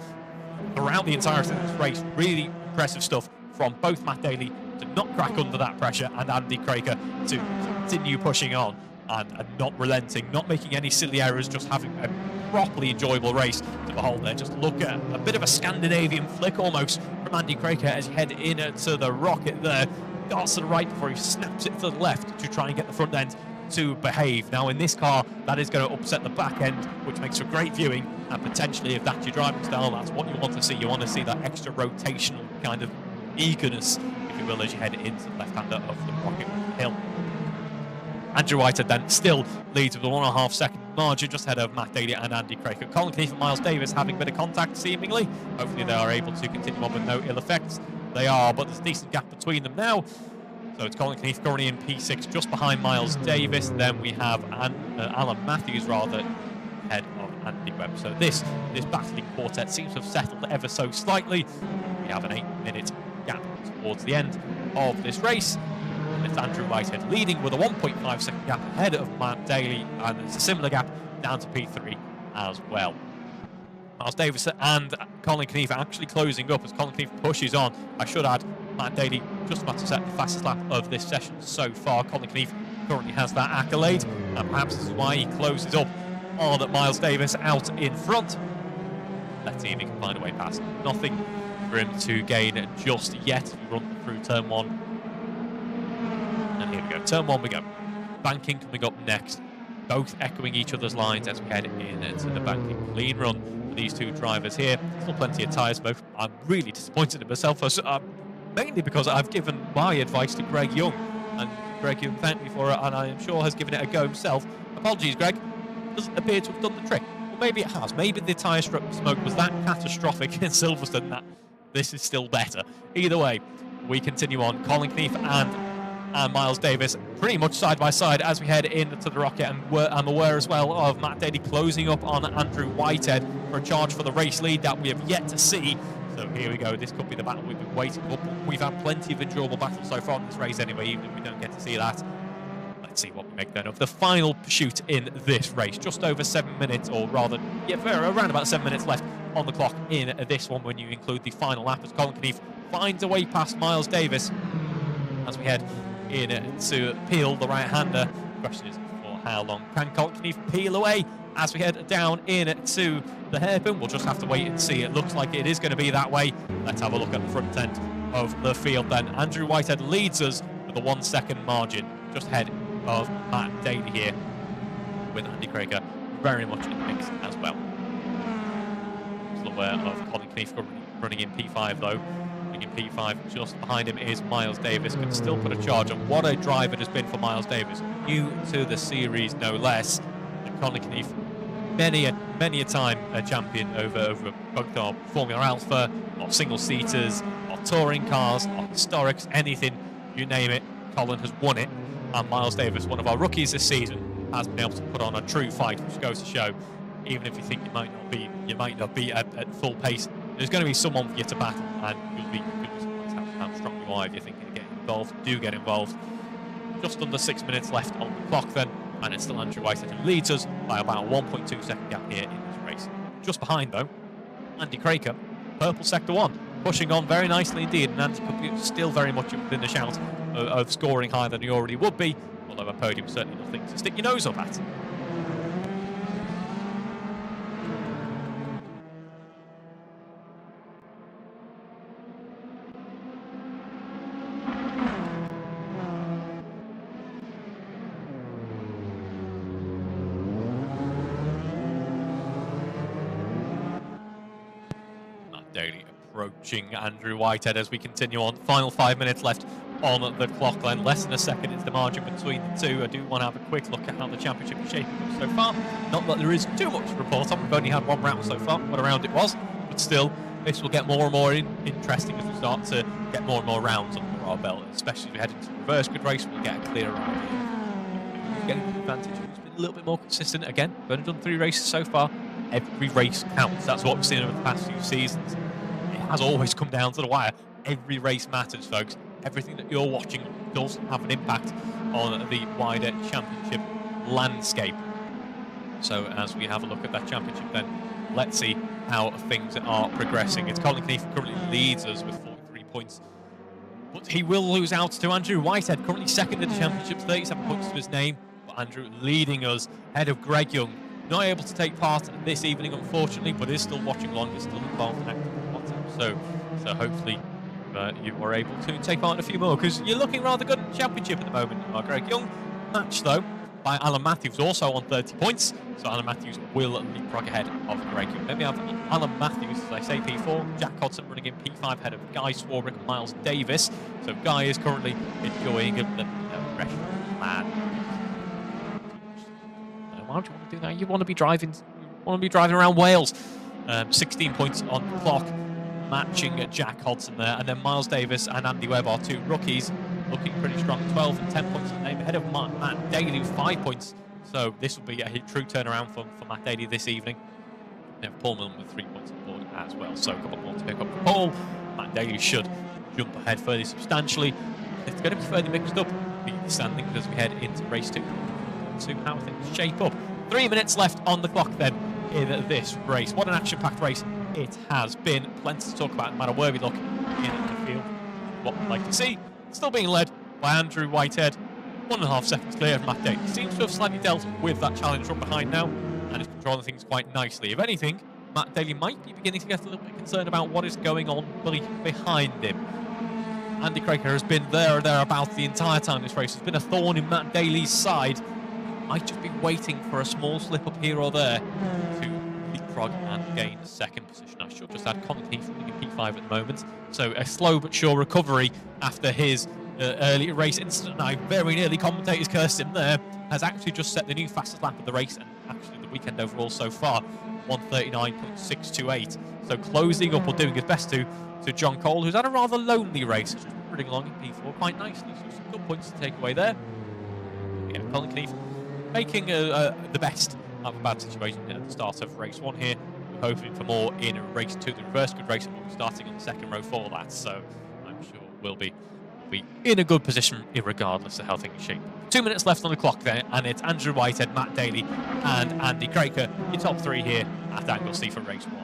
throughout the entirety of this race. Really impressive stuff from both Matt Daly to not crack under that pressure and Andy Craig to continue pushing on and not relenting, not making any silly errors, just having a properly enjoyable race to behold there. Just look at a bit of a Scandinavian flick almost from Andy Craig as he head into the rocket there. Darts to the right before he snaps it to the left to try and get the front end to behave. Now in this car, that is going to upset the back end, which makes for great viewing, and potentially if that's your driving style, that's what you want to see. You want to see that extra rotational kind of eagerness, if you will, as you head into the left-hander of the rocket hill. Andrew Whitehead then still leads with a 1.5 second margin just ahead of Matt Daly and Andy Craig. Colin Keefe and Miles Davis having a bit of contact seemingly. Hopefully they are able to continue on with no ill effects. They are, but there's a decent gap between them now. So it's Colin Keefe currently in P6 just behind Miles Davis. Then we have Alan Matthews rather ahead of Andy Webb. So this battling quartet seems to have settled ever so slightly. We have an 8-minute gap towards the end of this race. And it's Andrew Whitehead leading with a 1.5 second gap ahead of Matt Daly, and it's a similar gap down to P3 as well. Miles Davis and Colin Keefe are actually closing up as Colin Keefe pushes on. I should add, Matt Daly just about to set the fastest lap of this session so far. Colin Keefe currently has that accolade, and perhaps this is why he closes up on Miles Davis out in front. Let's see if he can find a way past. Nothing for him to gain just yet. We run through turn one. And here we go. Turn one we go. Banking coming up next. Both echoing each other's lines as we head into the banking. Clean run for these two drivers here. Still plenty of tyre smoke. I'm really disappointed in myself, mainly because I've given my advice to Greg Young. And Greg Young thanked me for it, and I am sure has given it a go himself. Apologies, Greg. Doesn't appear to have done the trick. Well, maybe it has. Maybe the tyre smoke was that catastrophic in Silverstone that this is still better. Either way, we continue on. Colin Keefe and Miles Davis pretty much side by side as we head into the rocket, and I'm aware as well of Matt Daly closing up on Andrew Whitehead for a charge for the race lead that we have yet to see. So here we go. This could be the battle we've been waiting for. We've had plenty of enjoyable battles so far in this race anyway, even if we don't get to see that. Let's see what we make then of the final pursuit in this race. Just over 7 minutes, or rather, around about 7 minutes left on the clock in this one when you include the final lap as Colin Keefe finds a way past Miles Davis as we head in to peel the right-hander. The question is for how long can Colin Keefe peel away as we head down into the hairpin? We'll just have to wait and see. It looks like it is going to be that way. Let's have a look at the front end of the field then. Andrew Whitehead leads us with a 1 second margin just ahead of Matt Daly here, with Andy Craig very much in the mix as well. Still aware of Colin Keefe running in P5 though. In P5 just behind him is Miles Davis, can still put a charge on. What a drive it has been for Miles Davis, new to the series no less. And Colin Keefe, many a time a champion over both our Formula Alpha or single seaters or touring cars or historics, anything you name it, Colin has won it. And Miles Davis, one of our rookies this season, has been able to put on a true fight, which goes to show, even if you think you might not be at full pace, there's going to be someone for you to battle, and you'll be surprised how strong you are if you're thinking of getting involved. Do get involved. Just under 6 minutes left on the clock then, and it's still Andrew Whitehead who leads us by about a 1.2 second gap here in this race. Just behind though, Andy Craig, purple sector 1, pushing on very nicely indeed, and Andy could be still very much within the shout of scoring higher than he already would be, although a podium certainly nothing to stick your nose up at. Daly approaching Andrew Whitehead as we continue on. Final 5 minutes left on the clock then. Less than a second is the margin between the two. I do want to have a quick look at how the championship is shaping up so far. Not that there is too much to report on. We've only had one round so far. What a round it was. But still, this will get more and more interesting as we start to get more and more rounds under our belt, especially as we head into the reverse grid race. We'll get a clearer idea who's getting the advantage, who's been a little bit more consistent. Again, we've only done 3 races so far. Every race counts. That's what we've seen over the past few seasons. It has always come down to the wire. Every race matters, folks. Everything that you're watching does have an impact on the wider championship landscape. So as we have a look at that championship, then let's see how things are progressing. It's Colin Keefe currently leads us with 43 points, but he will lose out to Andrew Whitehead, currently second in the championship, 37 points to his name. But Andrew leading us ahead of Greg Young, not able to take part this evening, unfortunately, but is still watching along, is still involved in active WhatsApp. So hopefully you are able to take part in a few more, because you're looking rather good in the championship at the moment. Greg Young, matched though by Alan Matthews, also on 30 points. So Alan Matthews will leapfrog ahead of Greg Young. Then we have Alan Matthews, as I say, P4. Jack Hodson running in P5 ahead of Guy Swarbrick and Miles Davis. So Guy is currently enjoying the pressure. Man, why would you want to do that? You want to be driving. Around Wales. 16 points on the clock, matching Jack Hodson there, and then Miles Davis and Andy Webb are 2 rookies, looking pretty strong. 12 and 10 points in the name, ahead of Matt Daly with 5 points. So this will be a true turnaround for Matt Daly this evening. We have Paul Millen with 3 points on board as well. So a couple more to pick up for Paul. Matt Daly should jump ahead fairly substantially. It's going to be fairly mixed up, the standings, as we head into race 2. To how things shape up. 3 minutes left on the clock then in this race. What an action-packed race it has been. Plenty to talk about no matter where we look in the field. What we'd like to see, still being led by Andrew Whitehead, 1.5 seconds clear of Matt Daly. Seems to have slightly dealt with that challenge from behind now and is controlling things quite nicely. If anything, Matt Daly might be beginning to get a little bit concerned about what is going on behind him. Andy Craker has been there or thereabouts the entire time this race. Has been a thorn in Matt Daly's side. Might just be waiting for a small slip up here or there to leapfrog and gain second position. I should just add Colin Keefe running in P5 at the moment. So a slow but sure recovery after his early race incident. I very nearly commentators cursed him there. Has actually just set the new fastest lap of the race and actually the weekend overall so far, 1:39.628. So closing up or doing his best to John Cole, who's had a rather lonely race, just running along in P4 quite nicely. So some good points to take away there. Yeah, Colin Keefe making the best of a bad situation at the start of race 1 here. We're hoping for more in race 2, the reverse grid race, and we'll be starting on the second row for that. So I'm sure we'll be in a good position regardless of how things shape. 2 minutes left on the clock there, and it's Andrew Whitehead, Matt Daly, and Andy Craker, your top 3 here at Anglesey for race 1.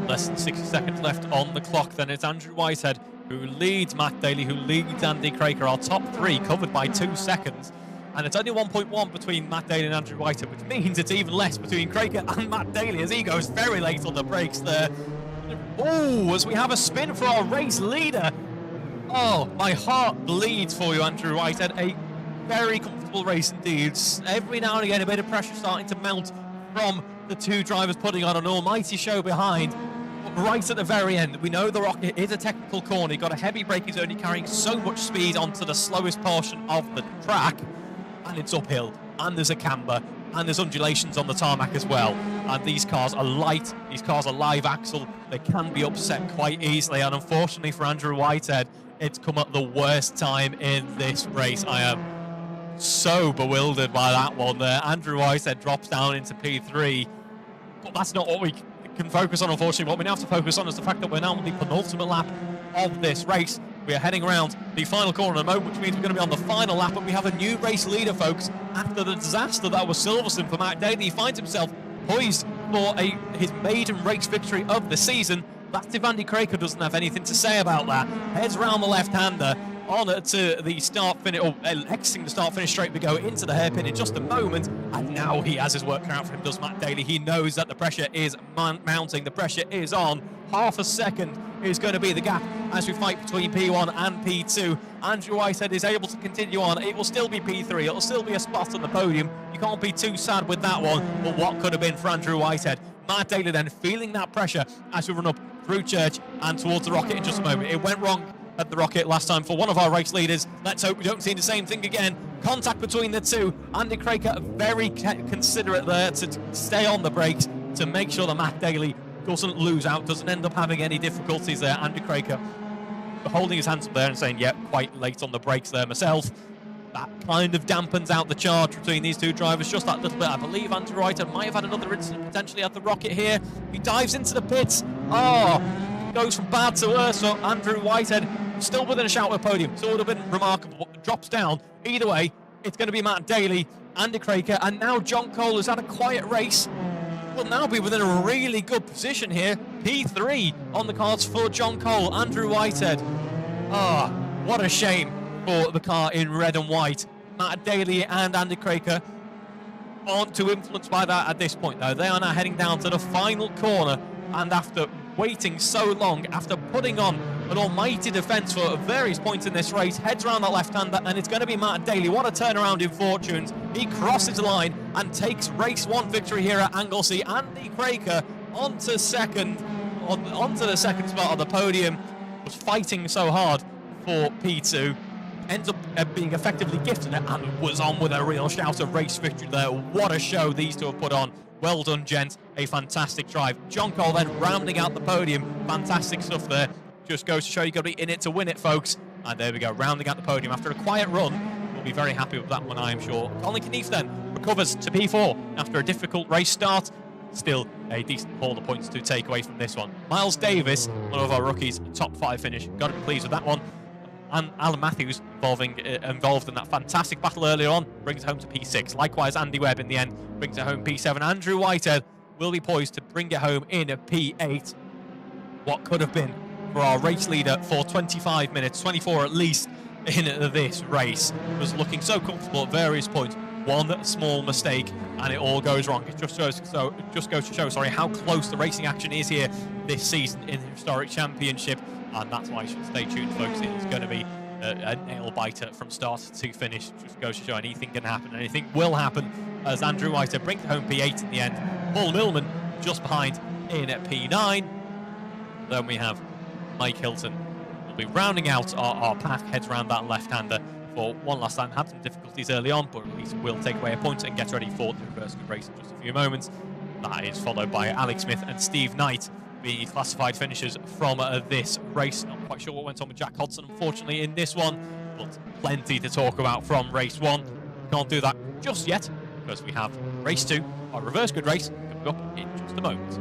Less than 60 seconds left on the clock. Then it's Andrew Whitehead who leads Matt Daly, who leads Andy Craker. Our top 3 covered by 2 seconds. And it's only 1.1 between Matt Daly and Andrew Whitehead, which means it's even less between Craker and Matt Daly as he goes very late on the brakes there. Oh, as we have a spin for our race leader. Oh, my heart bleeds for you, Andrew Whitehead. A very comfortable race indeed. Every now and again, a bit of pressure starting to mount from the 2 drivers putting on an almighty show behind. But right at the very end, we know the Rocket is a technical corner. He got a heavy brake, he's only carrying so much speed onto the slowest portion of the track. And it's uphill, and there's a camber, and there's undulations on the tarmac as well. And these cars are light, these cars are live axle, they can be upset quite easily. And unfortunately for Andrew Whitehead, it's come at the worst time in this race. I am so bewildered by that one there. Andrew Whitehead drops down into P3, but that's not what we can focus on, unfortunately. What we now have to focus on is the fact that we're now on the penultimate lap of this race. We are heading around the final corner in a moment, which means we're going to be on the final lap, and we have a new race leader, folks. After the disaster that was Silverstone for Matt Daly, he finds himself poised for his maiden race victory of the season. That's if Andy Craker doesn't have anything to say about that. Heads around the left-hander, on to the start-finish, or exiting the start-finish straight. We go into the hairpin in just a moment, and now he has his work cut out for him, does Matt Daly. He knows that the pressure is mounting, the pressure is on. Half a second is going to be the gap as we fight between P1 and P2. Andrew Whitehead is able to continue on. It will still be P3, it'll still be a spot on the podium. You can't be too sad with that one, but what could have been for Andrew Whitehead? Matt Daly then feeling that pressure as we run up through Church and towards the Rocket in just a moment. It went wrong at the Rocket last time for one of our race leaders. Let's hope we don't see the same thing again. Contact between the two. Andy Craker very considerate there to stay on the brakes to make sure that Matt Daly doesn't lose out, doesn't end up having any difficulties there. Andy Craker holding his hands up there and saying, yeah, quite late on the brakes there myself. That kind of dampens out the charge between these two drivers just that little bit. I believe Andrew Whitehead might have had another incident potentially at the Rocket here. He dives into the pits. Goes from bad to worse. So Andrew Whitehead still within a shout of a podium. So it would have been remarkable. Drops down. Either way, it's going to be Matt Daly, Andy Craker, and now John Cole, who's had a quiet race, will now be within a really good position here. P3 on the cards for John Cole. Andrew Whitehead. What a shame for the car in red and white. Matt Daly and Andy Craker aren't too influenced by that at this point, though. They are now heading down to the final corner, and after waiting so long, after putting on an almighty defence for various points in this race, heads around that left-hander, and it's going to be Matt Daly. What a turnaround in fortunes. He crosses the line and takes race 1 victory here at Anglesey. Andy Craker onto the second spot on the podium. Was fighting so hard for P2. Ends up being effectively gifted it and was on with a real shout of race victory there. What a show these two have put on. Well done, gents. A fantastic drive. John Cole then rounding out the podium. Fantastic stuff there. Just goes to show you've got to be in it to win it, folks. And there we go, rounding out the podium after a quiet run. We'll be very happy with that one, I am sure. Colin Knief then recovers to P4 after a difficult race start. Still a decent haul of points to take away from this one. Miles Davis, one of our rookies, top 5 finish. Got to be pleased with that one. And Alan Matthews involved in that fantastic battle earlier on, brings it home to P6. Likewise, Andy Webb in the end brings it home P7. Andrew Whitehead will be poised to bring it home in a P8. What could have been for our race leader for 25 minutes, 24 at least, in this race. Was looking so comfortable at various points. One small mistake and it all goes wrong. It just goes to show how close the racing action is here this season in the Historic Championship. And that's why you should stay tuned, folks. It's going to be a nail-biter from start to finish. Just goes to show anything can happen. Anything will happen as Andrew Whitehead brings it home P8 in the end. Paul Millman just behind in at P9. Then we have Mike Hilton. We'll be rounding out our pack, heads around that left-hander for one last time. Had some difficulties early on, but at least we'll take away a point and get ready for the reverse good race in just a few moments. That is followed by Alex Smith and Steve Knight being classified finishers from this race. Not quite sure what went on with Jack Hodson, unfortunately, in this one, but plenty to talk about from race 1. Can't do that just yet, because we have race 2, our reverse grid race, coming up in just a moment.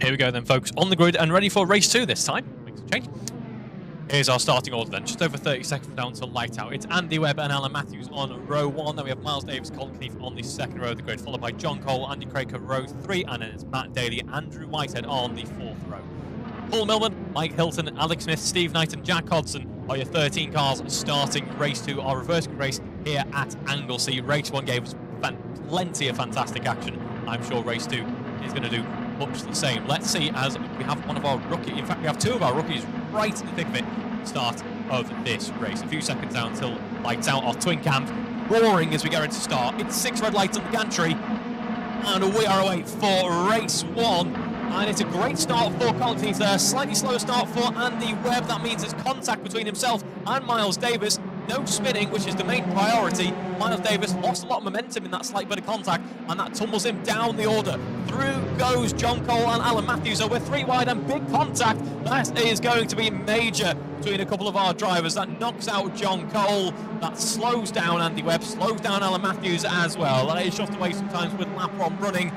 Here we go then, folks, on the grid and ready for race 2 this time. Makes a change. Here's our starting order then, just over 30 seconds down to light out. It's Andy Webb and Alan Matthews on row 1. Then we have Miles Davis, Colin Keith on the second row of the grid, followed by John Cole, Andy Craig at row 3, and then it's Matt Daly, Andrew Whitehead on the 4th row. Paul Millman, Mike Hilton, Alex Smith, Steve Knight and Jack Hodson are your 13 cars starting race 2, our reverse grid race here at Anglesey. Race 1 gave us plenty of fantastic action. I'm sure race 2 is going to do much the same. Let's see, as we have one of our rookies, in fact we have 2 of our rookies right in the thick of it, start of this race. A few seconds down until lights out. Our twin cams roaring as we get into start. It's 6 red lights on the gantry, and we are away for race 1. And it's a great start for Colin Keith there. Slightly slower start for Andy Webb. That means there's contact between himself and Miles Davis. No spinning, which is the main priority. Miles Davis lost a lot of momentum in that slight bit of contact, and that tumbles him down the order. Through goes John Cole and Alan Matthews. So we're 3 wide and big contact. That is going to be major between a couple of our drivers. That knocks out John Cole. That slows down Andy Webb, slows down Alan Matthews as well. That is just away sometimes with lap 1 running.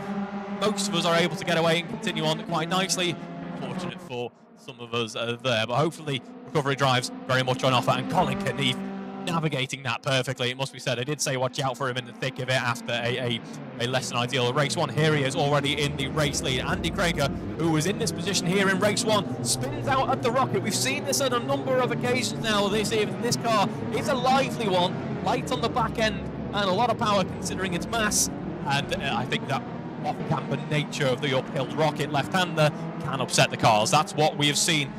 Most of us are able to get away and continue on quite nicely. Fortunate for some of us there, but hopefully recovery drives very much on offer, and Colin Keith navigating that perfectly. It must be said, I did say watch out for him in the thick of it after a less than ideal race 1. Here he is already in the race lead. Andy Craig, who was in this position here in race 1, spins out at the rocket. We've seen this on a number of occasions now this evening. This car is a lively one, light on the back end and a lot of power considering its mass, and I think that off-camber nature of the uphill rocket left-hander can upset the cars. That's what we have seen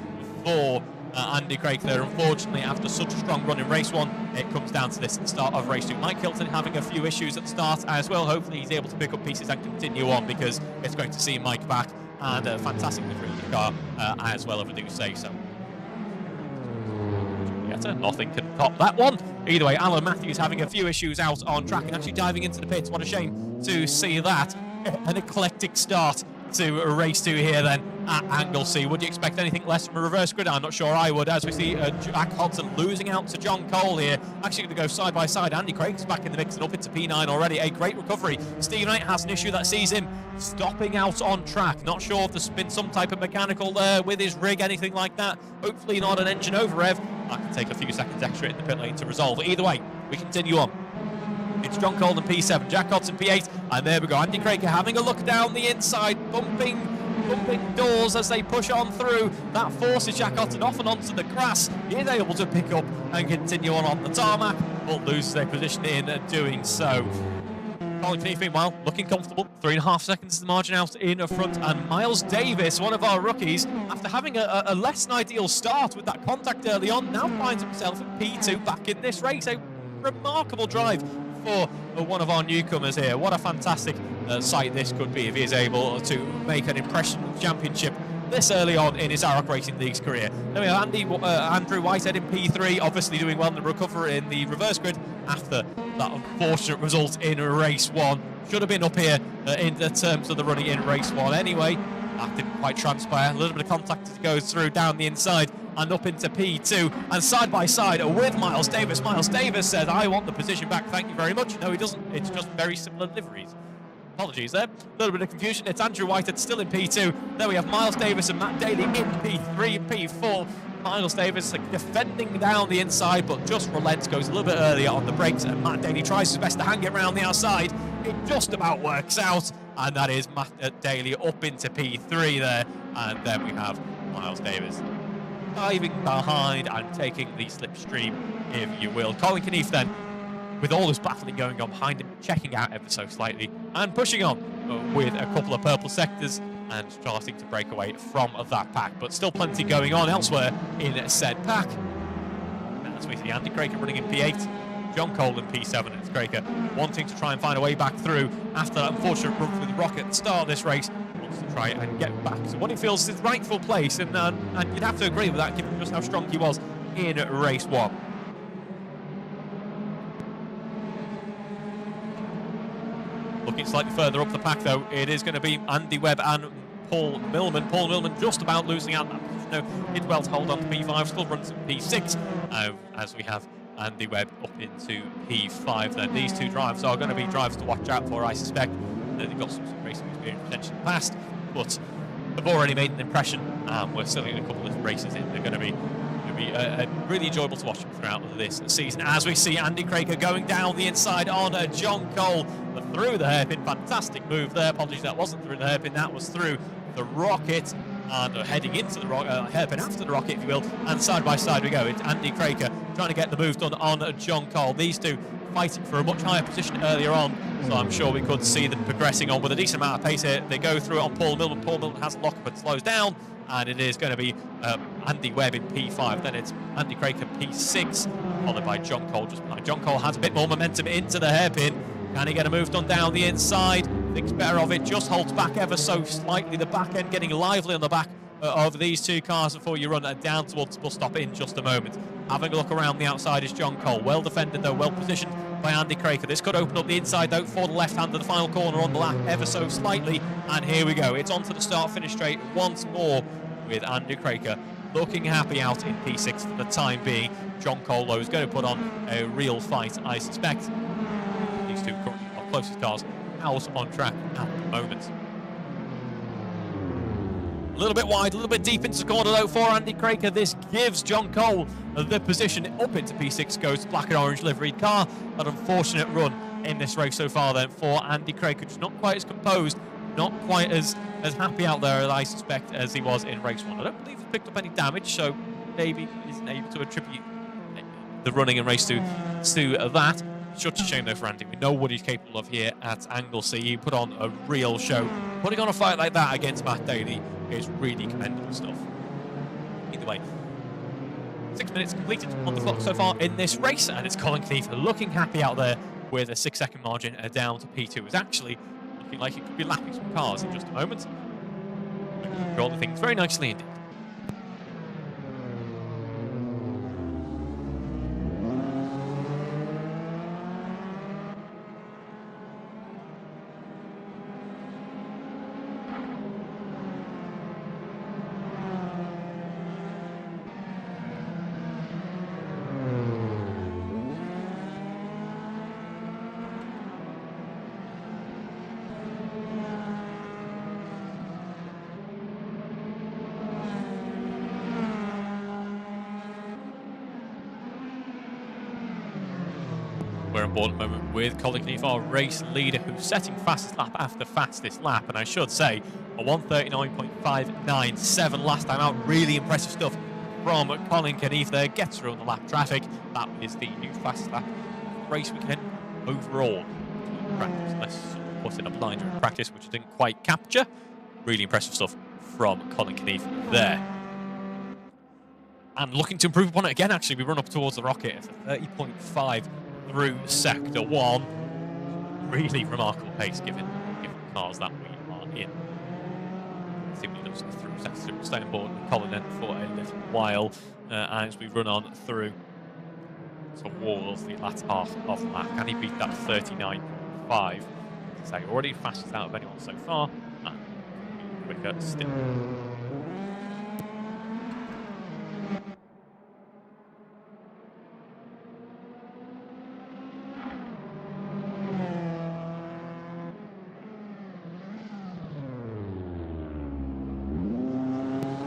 for Andy Craig there. Unfortunately, after such a strong run in race 1, it comes down to this at the start of race 2. Mike Hilton having a few issues at the start as well. Hopefully he's able to pick up pieces and continue on, because it's great to see Mike back, and a fantastic livery in the car as well, if I do say so. Nothing can top that one. Either way, Alan Matthews having a few issues out on track and actually diving into the pits. What a shame to see that. An eclectic start to race 2 here then at Anglesey. Would you expect anything less from a reverse grid? I'm not sure I would, as we see Jack Hodson losing out to John Cole here. Actually going to go side by side. Andy Craig's back in the mix and up into P9 already. A great recovery. Steve Knight has an issue that sees him stopping out on track. Not sure if there's been some type of mechanical there with his rig, anything like that. Hopefully not an engine over rev. That can take a few seconds extra in the pit lane to resolve. Either way, we continue on. It's John Cole in P7, Jack Hodson P8, and there we go. Andy Craig having a look down the inside, bumping doors as they push on through. That forces Jack Hodson off and onto the grass. He is able to pick up and continue on the tarmac, but loses their position in doing so. Colin Keith, meanwhile, looking comfortable. 3.5 seconds is the margin out in front, and Miles Davis, one of our rookies, after having a less than ideal start with that contact early on, now finds himself in P2 back in this race. A remarkable drive for one of our newcomers here. What a fantastic sight this could be if he is able to make an impression in the championship this early on in his AROC Racing League's career. Then we have Andrew Whitehead in P3, obviously doing well in the recovery in the reverse grid after that unfortunate result in race 1. Should have been up here in the terms of the running in race 1 anyway. That didn't quite transpire. A little bit of contact as it goes through down the inside and up into P2, and side by side with Miles Davis. Miles Davis says, I want the position back, thank you very much. No, he doesn't. It's just very similar liveries. Apologies there. A little bit of confusion. It's Andrew Whitehead still in P2. There we have Miles Davis and Matt Daly in P3 and P4. Miles Davis defending down the inside, but just relents, goes a little bit earlier on the brakes, and Matt Daly tries his best to hang it around the outside. It just about works out, and that is Matt Daly up into P3 there. And then we have Miles Davis diving behind and taking the slipstream, if you will. Colin Keith then, with all this battling going on behind him, checking out ever so slightly and pushing on with a couple of purple sectors and starting to break away from that pack. But still plenty going on elsewhere in said pack. And as we see Andy Craig running in P8, John Cole in P7, and it's Craig wanting to try and find a way back through after that unfortunate run with the rocket at the start of this race. Wants to try and get back to what he feels is his rightful place, and you'd have to agree with that given just how strong he was in race 1. Looking slightly further up the pack though, it is going to be Andy Webb and Paul Millman. Paul Millman just about losing out that position, though. Did well to hold on to P5, still runs at P6, as we have Andy Webb up into P5 then. These two drivers are going to be drivers to watch out for, I suspect. They've got some racing experience potentially in the past, but they've already made an impression, and we're still in a couple of races in. They're going to be really enjoyable to watch them throughout this season, as we see Andy Craker going down the inside on John Cole through the hairpin. Fantastic move there. Apologies, that wasn't through the hairpin, that was through the rocket, and heading into the hairpin after the rocket, if you will, and side by side we go. It's Andy Craker trying to get the move done on John Cole. These two fighting for a much higher position earlier on, so I'm sure we could see them progressing on with a decent amount of pace here. They go through it on Paul Millman. Paul Millman has a lock-up and slows down, and it is going to be Andy Webb in P5. Then it's Andy Craker P6, followed by John Cole just behind. John Cole has a bit more momentum into the hairpin. Can he get a move done down the inside? Thinks better of it, just holds back ever so slightly. The back end getting lively on the back of these two cars before you run down towards the bus stop in just a moment. Having a look around the outside is John Cole. Well defended though, well positioned by Andy Craker. This could open up the inside though for the left hand of the final corner on the lap ever so slightly. And here we go. It's on to the start-finish straight once more with Andy Craker looking happy out in P6 for the time being. John Cole though is going to put on a real fight, I suspect. These two currently are closest cars out on track at the moment. A little bit wide, a little bit deep into the corner though for Andy Craker. This gives John Cole the position up into P6, goes black and orange liveried car. An unfortunate run in this race so far then for Andy Craker, just not quite as composed, not quite as happy out there, I suspect, as he was in race 1. I don't believe he picked up any damage, so maybe isn't able to attribute the running in race 2 to that. Such a shame though for Andy. We know what he's capable of here at Anglesey. He put on a real show. Putting on a fight like that against Matt Daly is really commendable stuff. Either way, 6 minutes completed on the clock so far in this race, and it's Colin Keith looking happy out there with a 6-second margin down to P2. It's actually looking like it could be lapping some cars in just a moment. Controlling things very nicely indeed. We're on board at the moment with Colin Keith, our race leader, who's setting fastest lap after fastest lap. And I should say, a 1:39.597 last time out. Really impressive stuff from Colin Keith there. Gets through on the lap traffic. That is the new fastest lap race weekend overall. Practice, let's put in a blinder in practice, which I didn't quite capture. Really impressive stuff from Colin Keith there. And looking to improve upon it again, actually. We run up towards the rocket. It's a 30.5 through Sector 1. Really remarkable pace given the cars that we are in. I think we look through Sector 2. We'll stay on board with Colin then for a little while as we run on through towards the latter half of the lap. Can he beat that 39.5? So already fastest out of anyone so far, and quicker still.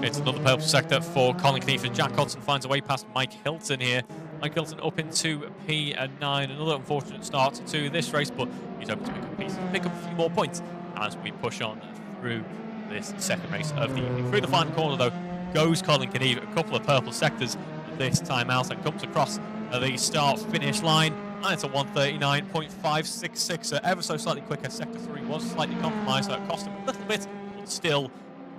It's another purple sector for Colin Keith, and Jack Hodson finds a way past Mike Hilton here. Mike Hilton up into P9. Another unfortunate start to this race, but he's hoping to pick up a few more points as we push on through this second race of the evening. Through the final corner, though, goes Colin Keith. A couple of purple sectors this time out and comes across the start-finish line. And it's a 1:39.566, ever so slightly quicker. Sector 3 was slightly compromised, so it cost him a little bit, but still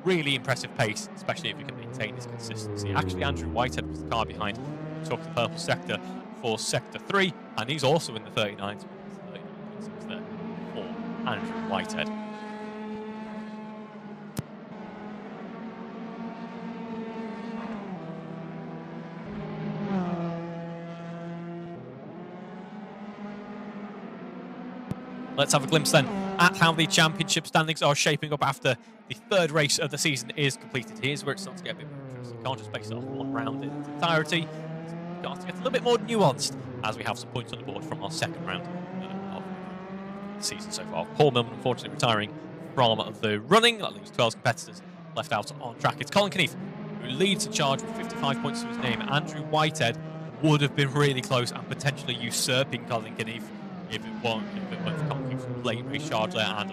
really impressive pace, especially if you can maintain this consistency. Actually, Andrew Whitehead was the car behind who took the purple sector for Sector 3, and he's also in the 39s. 39.6 there for Andrew Whitehead. Let's have a glimpse then at how the championship standings are shaping up after the third race of the season is completed. Here's where it starts to get a bit more interesting. You can't just base it off one round in its entirety. It's got to get a little bit more nuanced as we have some points on the board from our second round of the season so far. Paul Millman unfortunately retiring from the running. That leaves 12 competitors left out on track. It's Colin Keneath who leads the charge with 55 points to his name. Andrew Whitehead would have been really close and potentially usurping Colin Keneath if it weren't for Colin Keneath's late race charge there, and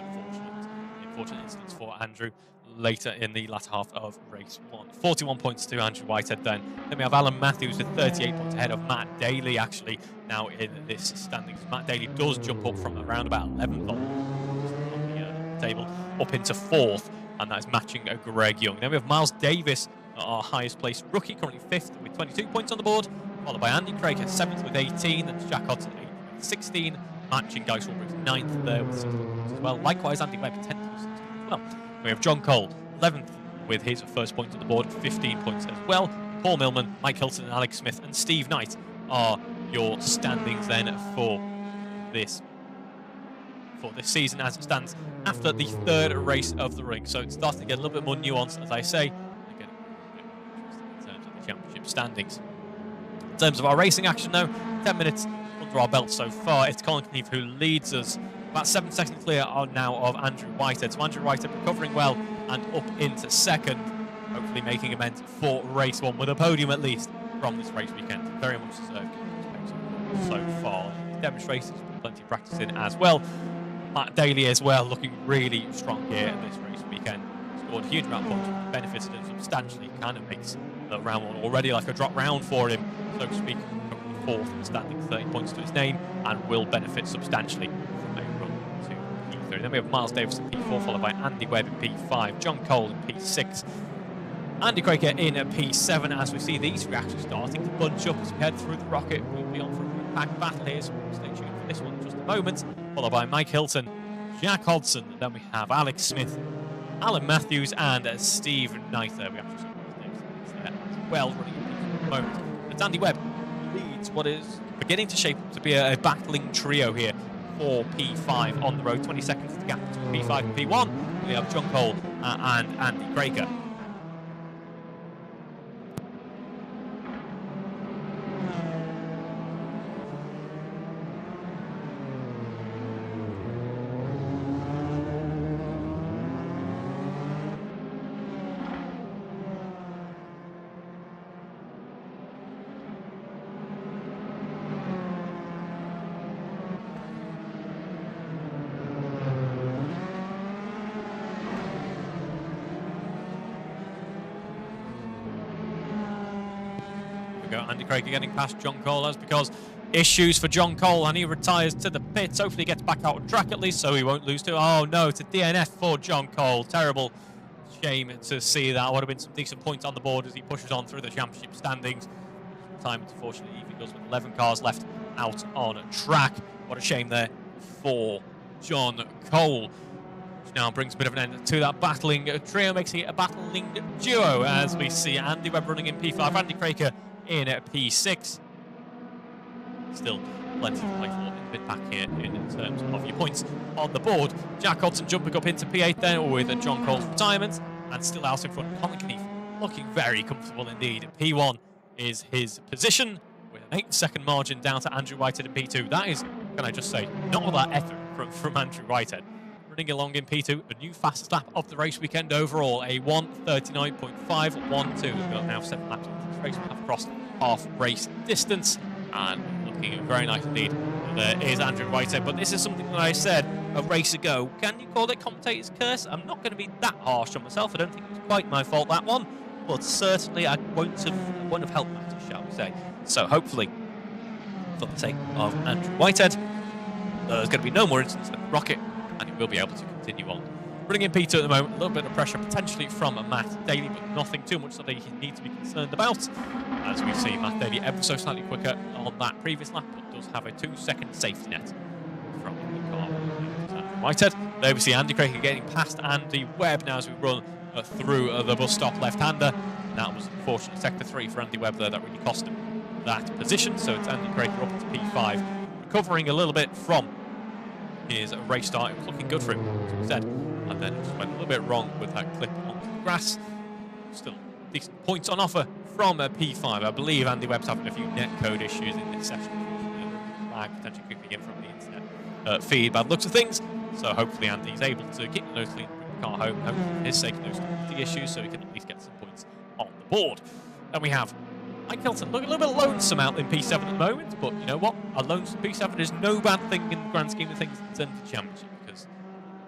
unfortunate incidents for Andrew later in the latter half of race 1. 41 points to Andrew Whitehead then. Then we have Alan Matthews with 38 points ahead of Matt Daly actually now in this standings. Matt Daly does jump up from around about 11th on the table up into 4th, and that is matching Greg Young. Then we have Miles Davis, our highest placed rookie, currently 5th with 22 points on the board, followed by Andy Craig at 7th with 18, then Jack Hodson 8th with 16, matching Guy Swarbrick's 9th there with 16 points as well. Likewise, Andy Webb 10th with 16 as well. We have John Cole 11th with his first point on the board, 15 points as well. Paul Millman, Mike Hilton and Alex Smith and Steve Knight are your standings then for this season as it stands after the third race of the ring. So it's starting to get a little bit more nuanced, as I say, and getting a bit more interesting in terms of the championship standings. In terms of our racing action now, 10 minutes under our belt so far. It's Colin Keneath who leads us, about 7 seconds clear now of Andrew Whitehead. So Andrew Whitehead recovering well and up into second, hopefully making amends for race 1 with a podium at least from this race weekend. Very much deserved so far. Demonstrated plenty of practice in as well. Matt Daly as well, looking really strong here in this race weekend. Scored a huge amount of points, benefited him substantially. Kind of makes the round 1 already like a drop round for him, so to speak. 4th in the standing, 30 points to his name, and will benefit substantially from a run to P3. Then we have Miles Davis in P4, followed by Andy Webb in P5, John Cole in P6, Andy Craker in P7. As we see these reactions starting to bunch up as we head through the rocket, we'll be on for a packed battle here, so stay tuned for this one in just a moment. Followed by Mike Hilton, Jack Hodson, and then we have Alex Smith, Alan Matthews, and Steve Knight there. We have just there as well running at the moment. It's Andy Webb leads what is beginning to shape up to be a battling trio here for P5 on the road. 20 seconds to the gap between P5 and P1. We have John Cole and Andy Craker. Andy Craig getting past John Cole. That's because issues for John Cole, and he retires to the pits. Hopefully he gets back out on track at least, so he won't lose to. Oh no, it's a DNF for John Cole. Terrible shame to see that. Would have been some decent points on the board as he pushes on through the championship standings. Time, unfortunately, even goes with 11 cars left out on track. What a shame there for John Cole. Which now brings a bit of an end to that battling trio, makes it a battling duo as we see Andy Webb running in P5, Andy Craker in P6. Still plenty to play for in the bit back here in terms of your points on the board. Jack Hodson jumping up into P8 there with John Cole's retirement, and still out in front. Colin Keneath looking very comfortable indeed. P1 is his position with an 8-second margin down to Andrew Whitehead in P2. That is, can I just say, not all that effort from Andrew Whitehead. Running along in P2, a new fastest lap of the race weekend overall, a 1:39.512. We've got now 7 laps into this race. We have crossed half race distance, and looking very nice indeed. There is Andrew Whitehead, but this is something that I said a race ago. Can you call it commentator's curse? I'm not going to be that harsh on myself. I don't think it was quite my fault, that one, but certainly I won't have helped matters, shall we say. So hopefully, for the sake of Andrew Whitehead, there's going to be no more incidents at the rocket, and he will be able to continue on. Running in P2 at the moment, a little bit of pressure potentially from Matt Daly, but nothing too much that they need to be concerned about. As we see Matt Daly ever so slightly quicker on that previous lap, but does have a 2-second safety net from the car. Andrew Whitehead. There we see Andy Craig getting past Andy Webb now as we run through the bus stop left-hander. That was unfortunately sector 3 for Andy Webb there. That really cost him that position. So it's Andy Craig up to P5, recovering a little bit from his race start. It was looking good for him, as we said, and then just went a little bit wrong with that clip onto the grass. Still decent points on offer from P5. I believe Andy Webb's having a few netcode issues in this session. Lag potentially creeping in from the internet feed by the looks of things. So hopefully Andy's able to keep the nose clean, bring the car home. Hopefully for his sake, no stability issues, so he can at least get some points on the board. Then we have Mike Hilton looking a little bit lonesome out in P7 at the moment, but you know what? A lonesome P7 is no bad thing in the grand scheme of things in terms of championship, because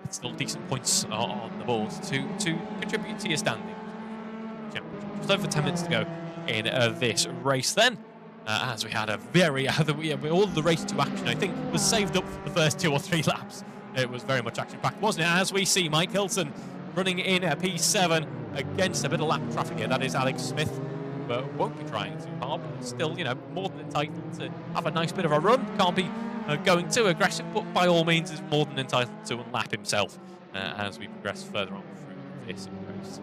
it's still decent points on the board to contribute to your standing. Just over 10 minutes to go in this race then, as we had a very, all the race to action, I think, was saved up for the first 2 or 3 laps. It was very much action-packed, wasn't it? As we see Mike Hilton running in a P7 against a bit of lap traffic here. That is Alex Smith, but won't be trying too hard, but still, you know, more than entitled to have a nice bit of a run. Can't be going too aggressive, but by all means is more than entitled to unlap himself as we progress further on through this race.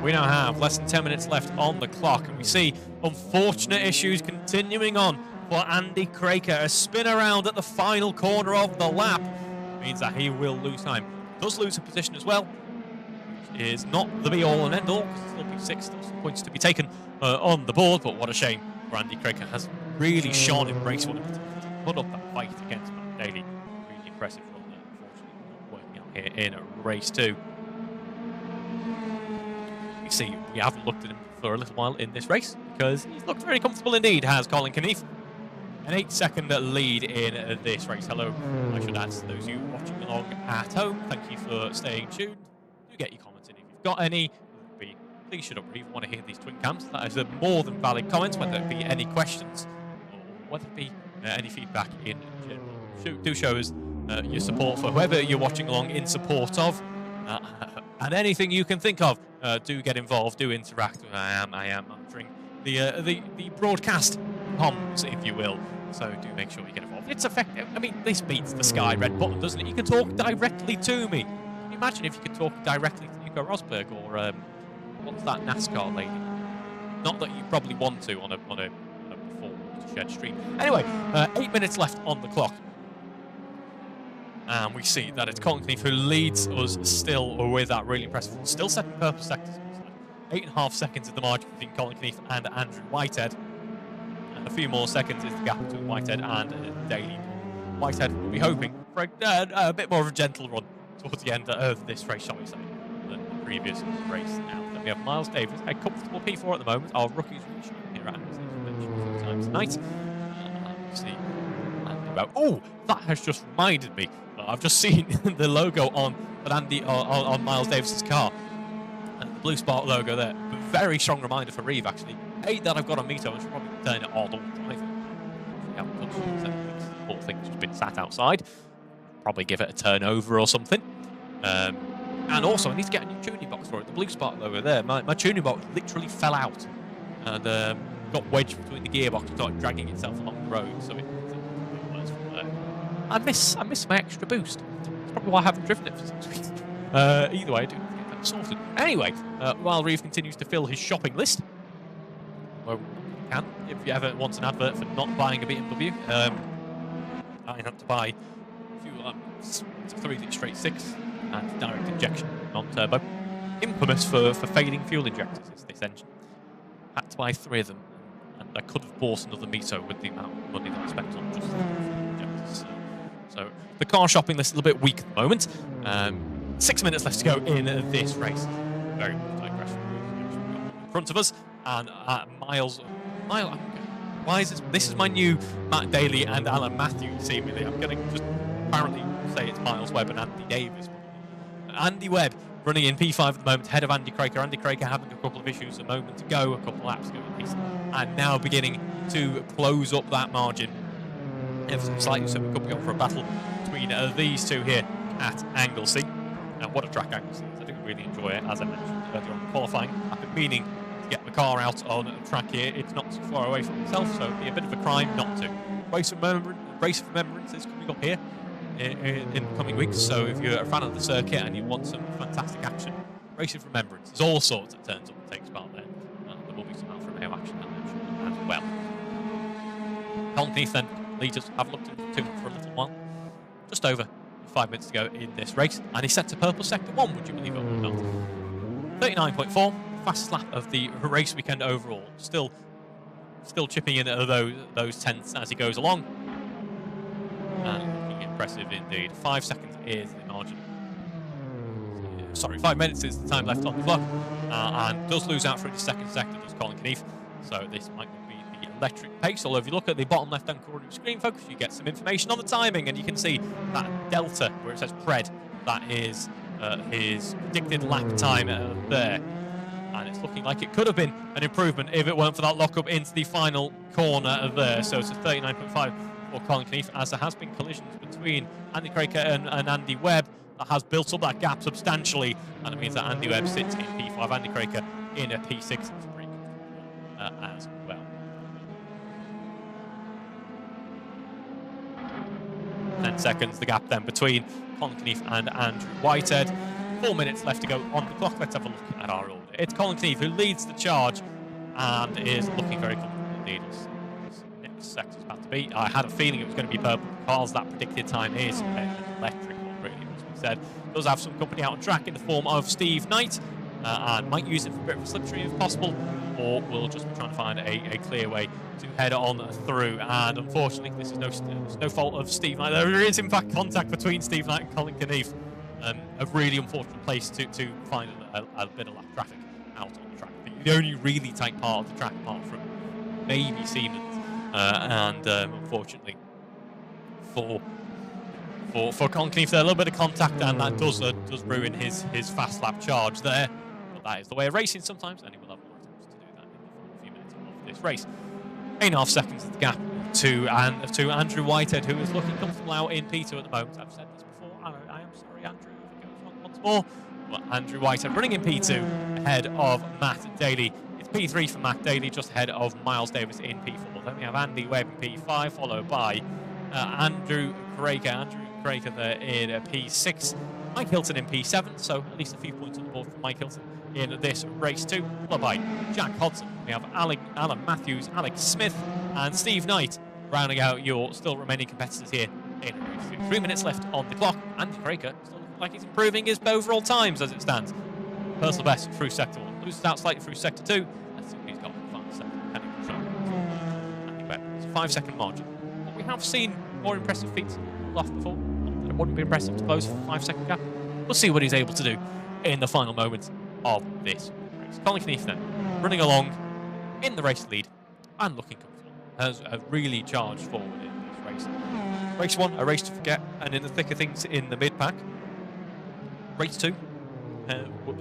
We now have less than 10 minutes left on the clock, and we see unfortunate issues continuing on for Andy Craker. A spin around at the final corner of the lap means that he will lose time. Does lose a position as well, which is not the be-all and end-all, because still P6, still some points to be taken on the board, but what a shame for Andy Craker. Has really shone in race 1 in particular to put up that fight against Matt Daly. Really impressive run there, unfortunately not working out here in race 2. See, we haven't looked at him for a little while in this race because he's looked very comfortable indeed, has Colin Knief. An 8-second lead in this race. Hello, I should add to those of you watching along at home, thank you for staying tuned. Do get your comments in if you've got any. Please shut up, Reeve. I want to hear these twin cams. That is a more than valid comments, whether it be any questions or whether it be any feedback in general. Do show us your support for whoever you're watching along in support of. And anything you can think of, do get involved, do interact. I am answering the broadcast comms, if you will. So do make sure you get involved. It's effective. I mean, this beats the Sky Red button, doesn't it? You can talk directly to me. Can you imagine if you could talk directly to Nico Rosberg or what's that NASCAR lady? Not that you probably want to on a before watershed stream. Anyway, 8 minutes left on the clock. And we see that it's Colin Knief who leads us still with that really impressive. Still second purple sectors. 8.5 seconds is the margin between Colin Knief and Andrew Whitehead. And a few more seconds is the gap between Whitehead and Daly. Whitehead will be hoping for a bit more of a gentle run towards the end of this race, shall we say, than the previous race. Now, then we have Miles Davis, a comfortable P4 at the moment. Our rookies really shining here at Anglesey, as we mentioned a few times tonight. We see oh, that has just reminded me. I've just seen the logo on Miles Davis's car, and the blue Spark logo there. A very strong reminder for Reeve, actually. That I've got on Mito, and should probably turn it on or drive it. The poor thing's just been sat outside. Probably give it a turn over or something. And also, I need to get a new tuning box for it. The blue Spark logo there. My tuning box literally fell out and got wedged between the gearbox and started dragging itself along the road. So I miss my extra boost. That's probably why I haven't driven it for 6 weeks. Either way, I do need to get that sorted. Anyway, while Reeve continues to fill his shopping list, well, you can, if you ever want an advert for not buying a BMW, I had to buy fuel 3 straight 6 and direct injection non-turbo. Infamous for failing fuel injectors is this engine. Had to buy 3 of them, and I could have bought another Mito with the amount of money that I spent on just injectors. So the car shopping list is a little bit weak at the moment. 6 minutes left to go in this race. Very digressive in front of us, and Miles. Why is this is my new Matt Daly and Alan Matthews seemingly. I'm going to just apparently say it's Miles Webb and Andy Davis. Andy Webb running in P5 at the moment, ahead of Andy Craker. Andy Craker having a couple of issues a moment ago, a couple of laps ago at least, and now beginning to close up that margin ever so slightly. So we could be on for a battle between these two here at Anglesey. And What a track Anglesey is. I do really enjoy it, as I mentioned earlier on qualifying. I've been meaning to get the car out on a track here. It's not too far away from myself, so it'd be a bit of a crime not to. Race of Remembrance is coming up here in the coming weeks, so if you're a fan of the circuit and you want some fantastic action, Race of Remembrance, there's all sorts that turns up and takes part there. There will be some Alfa Romeo action as well. Colin Keith then leads us. Have looked into him for a little while. Just over 5 minutes to go in this race, and he's set to purple sector 1, would you believe it or not? 39.4, fastest lap of the race weekend overall. Still chipping in those tenths as he goes along. And looking impressive indeed. 5 seconds is the margin. Sorry, 5 minutes is the time left on the clock. And does lose out through the second sector, does Colin Keith. So this might be the electric pace. Although if you look at the bottom left-hand corner of your screen, folks, you get some information on the timing, and you can see that delta where it says Pred. That is his predicted lap time there. And it's looking like it could have been an improvement if it weren't for that lock-up into the final corner there. So it's a 39.5 for Colin Keith, as there has been collisions between Andy Craker and Andy Webb that has built up that gap substantially, and it means that Andy Webb sits in P5, Andy Craker in a P6 as well. 10 seconds the gap then between Colin Keith and Andrew Whitehead. 4 minutes left to go on the clock. Let's have a look at our order. It's Colin Keith who leads the charge and is looking very comfortable indeed. Next sector is about to be. I had a feeling it was going to be purple because that predicted time is an electric one, really, as we said. Does have some company out on track in the form of Steve Knight, and might use it for a bit of a slipstream if possible, or we'll just be trying to find a clear way to head on through. And unfortunately, this is no fault of Steve Knight. There is in fact contact between Steve Knight and Colin Keith. A really unfortunate place to find a bit of lap traffic out on the track. The only really tight part of the track, apart from maybe Siemens, and unfortunately for Colin Keith, there a little bit of contact, and that does ruin his fast lap charge there. But that is the way of racing sometimes, and he will have more attempts to do that in the final few minutes of this race. 8.5 seconds is the gap to Andrew Whitehead, who is looking comfortable out in P2 at the moment. I've said this before, and I am sorry, Andrew, if it goes wrong once more. But Andrew Whitehead running in P2 ahead of Matt Daly. It's P3 for Matt Daly, just ahead of Miles Davis in P4. Then we have Andy Webb in P5, followed by Andrew Craker. Andrew Craker there in P6. Mike Hilton in P7, so at least a few points on the board for Mike Hilton in this race too. Followed by Jack Hodson. We have Alan Matthews, Alex Smith, and Steve Knight rounding out your still remaining competitors here in race 2. 3 minutes left on the clock. Andy Craker still looking like he's improving his overall times as it stands. Personal best through sector 1. Loses out slightly through sector 2. Let's see what he's got in the final sector. Can he push on? Andy Webb. It's a 5 second margin. But we have seen more impressive feats off before. Not that it wouldn't be impressive to close a 5 second gap. We'll see what he's able to do in the final moments of this race. Colin Keith then running along in the race lead and looking comfortable. Has really charged forward in this race. Race 1, a race to forget, and in the thick of things in the mid-pack. Race 2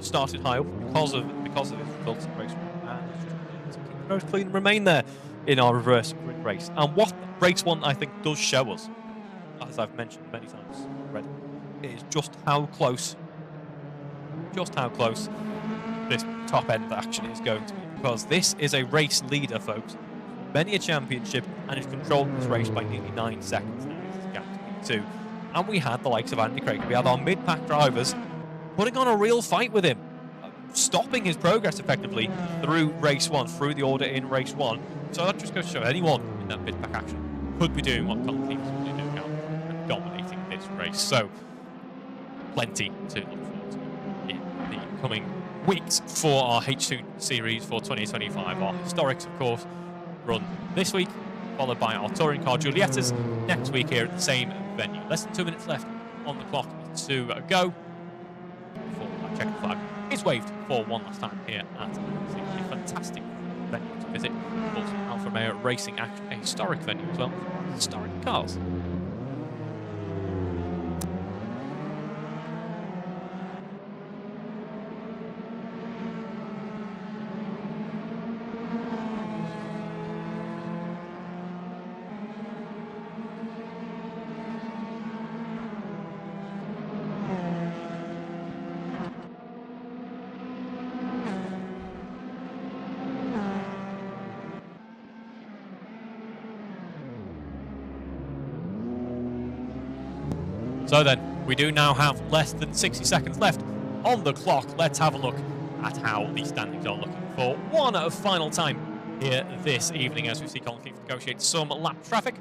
started high up because of his results in race 1, and it's just keep the nose clean and remain there in our reverse grid race. And what race 1 I think does show us, as I've mentioned many times already, is just how close this top end action is going to be, because this is a race leader, folks. Many a championship, and is controlling this race by nearly 9 seconds now. This is gap to P2. And we had the likes of Andy Craig. We had our mid-pack drivers putting on a real fight with him, stopping his progress effectively through race 1, through the order in race 1. So that just goes to show anyone in that mid-pack action could be doing what Colin Keith is really doing now and dominating this race. So plenty to look forward to in the coming weeks for our H2 series for 2025. Our historics, of course, run this week, followed by our touring car Giuliettas next week here at the same venue. Less than 2 minutes left on the clock to go before our checkered flag is waved for one last time here at Anglesey. A fantastic venue to visit. Of course, Alfa Romeo Racing Action, a historic venue as well, historic cars. So then, we do now have less than 60 seconds left on the clock. Let's have a look at how the standings are looking for one final time here this evening as we see Colin Keneath negotiate some lap traffic.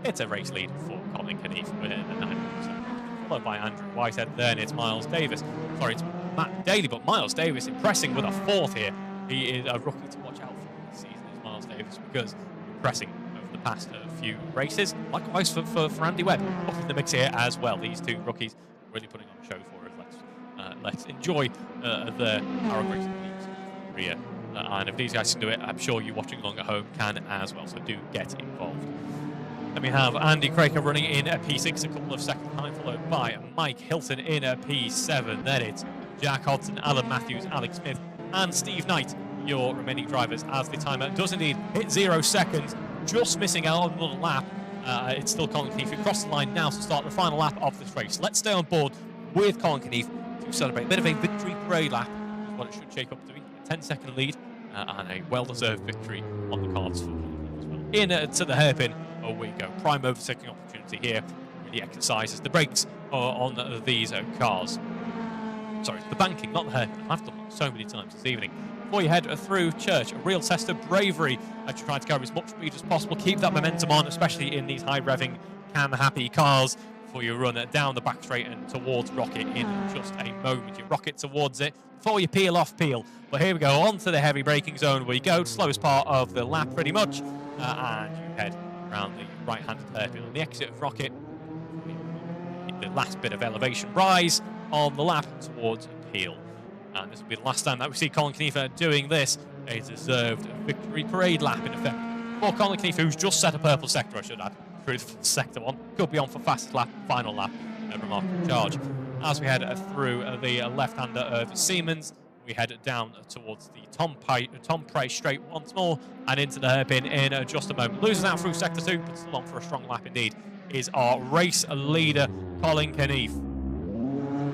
It's a race lead for Colin Keneath with a 9%, followed by Andrew Whitehead. Then it's Miles Davis. Sorry, it's Matt Daly, but Miles Davis impressing with a 4th here. He is a rookie to watch out for this season, is Miles Davis, because impressing over the past few races. Likewise for Andy Webb up in the mix here as well. These two rookies really putting on a show for us. Let's enjoy the AROC racing teams career. And if these guys can do it, I'm sure you watching along at home can as well, so do get involved. Then we have Andy Craker running in a P6, a couple of seconds behind, followed by Mike Hilton in a P7. Then it's Jack Hodson, Alan Matthews, Alex Smith, and Steve Knight, your remaining drivers, as the timer does indeed hit 0 seconds, just missing out on another lap. It's still Colin Keneath who crossed the line now to start the final lap of this race. Let's stay on board with Colin Keneath to celebrate a bit of a victory parade lap, is what it should shape up to be. A 10-second lead and a well-deserved victory on the cards for Colin Keneath as well. In to the hairpin. Oh, we go. Prime overtaking opportunity here. Really exercises the brakes on these cars. Sorry, the banking, not the hairpin. I've done that so many times this evening. Before you head through Church, a real test of bravery as you try to carry as much speed as possible. Keep that momentum on, especially in these high-revving, can-happy cars before you run down the back straight and towards Rocket in just a moment. You rocket towards it before you peel off Peel. But here we go, on to the heavy braking zone where you go, slowest part of the lap pretty much, and you head around the right-handed hairpin on the exit of Rocket. The last bit of elevation rise on the lap towards Peel. And this will be the last time that we see Colin Keneath doing this. A deserved victory parade lap, in effect, for Colin Keneath, who's just set a purple sector, I should add, through the sector one. Could be on for fastest lap, final lap, a remarkable charge. As we head through the left-hander of Siemens, we head down towards the Tom Price straight once more and into the hairpin in just a moment. Loses out through sector 2, but still on for a strong lap indeed, is our race leader, Colin Keneath.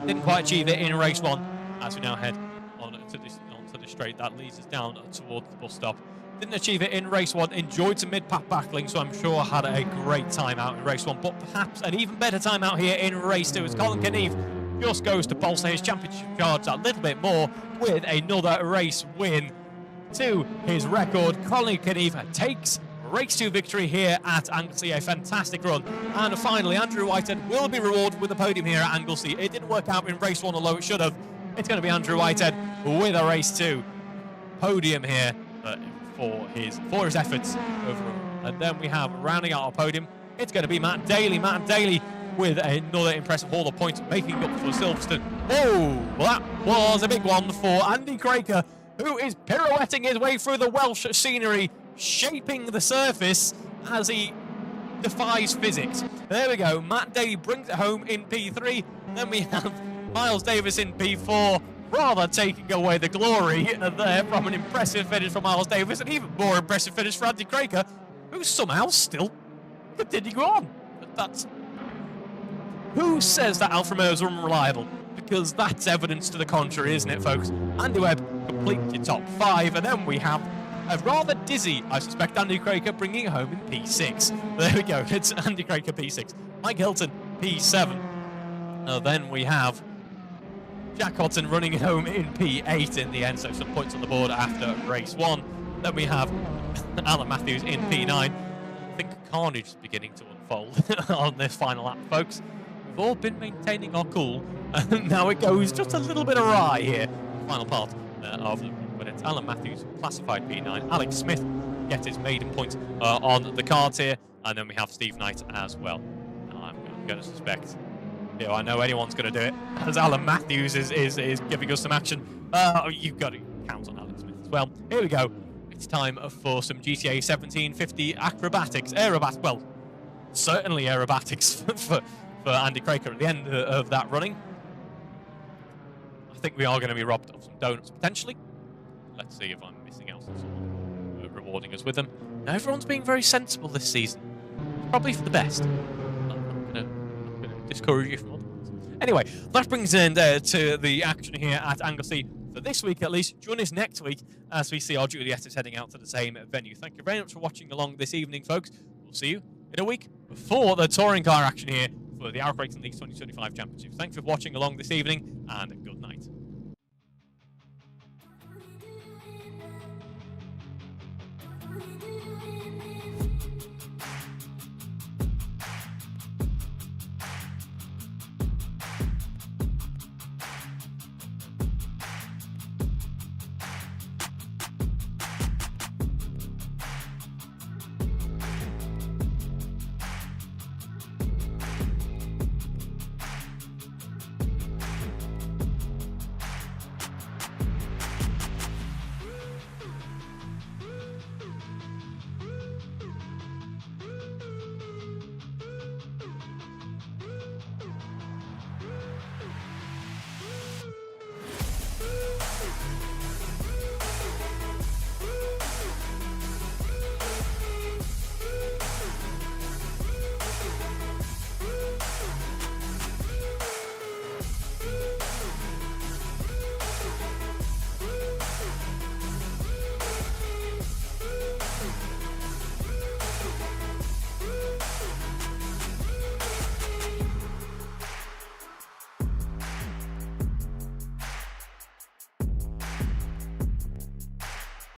Didn't quite achieve it in race 1, as we now head onto the straight that leads us down towards the bus stop. Didn't achieve it in race 1, enjoyed some mid-pack battling, so I'm sure had a great time out in race 1, but perhaps an even better time out here in race 2 as Colin Keneath just goes to bolster his championship charge a little bit more with another race win to his record. Colin Keneath takes race 2 victory here at Anglesey, a fantastic run. And finally, Andrew Whitehead will be rewarded with a podium here at Anglesey. It didn't work out in race 1, although it should have. It's going to be Andrew Whitehead with a race 2 podium here for his efforts overall. And then we have rounding out our podium, it's going to be Matt Daly. Matt Daly with another impressive haul of points, making up for Silverstone. Oh, that was a big one for Andy Craker, who is pirouetting his way through the Welsh scenery, shaping the surface as he defies physics. There we go. Matt Daly brings it home in P3. Then we have Miles Davis in P4, rather taking away the glory there from an impressive finish from Miles Davis, and even more impressive finish for Andy Craker, who's somehow still continuing on. That's... Who says that Alfa Romeos are unreliable? Because that's evidence to the contrary, isn't it, folks? Andy Webb completes your top 5, and then we have a rather dizzy, I suspect, Andy Craker bringing it home in P6. There we go, it's Andy Craker P6. Mike Hilton, P7. Then we have Jack Hodson running it home in P8 in the end, so some points on the board after race 1. Then we have Alan Matthews in P9. I think carnage is beginning to unfold on this final lap, folks. We've all been maintaining our cool, and now it goes just a little bit awry here. Final part of the run, but it's Alan Matthews, classified P9. Alex Smith gets his maiden point on the cards here, and then we have Steve Knight as well. Now I'm going to suspect, I know anyone's going to do it, as Alan Matthews is giving us some action. You've got to count on Alex Smith as well. Here we go. It's time for some GTA 1750 acrobatics, well, certainly aerobatics for Andy Craker at the end of that running. I think we are going to be robbed of some donuts potentially. Let's see if I'm missing out on someone rewarding us with them. Now, everyone's being very sensible this season, probably for the best. I'm going to discourage you from other ones. Anyway, that brings an end to the action here at Anglesey for this week at least. Join us next week as we see our Julietters heading out to the same venue. Thank you very much for watching along this evening, folks. We'll see you in a week for the touring car action here for the AROC Racing League's 2025 Championship. Thanks for watching along this evening, and good night.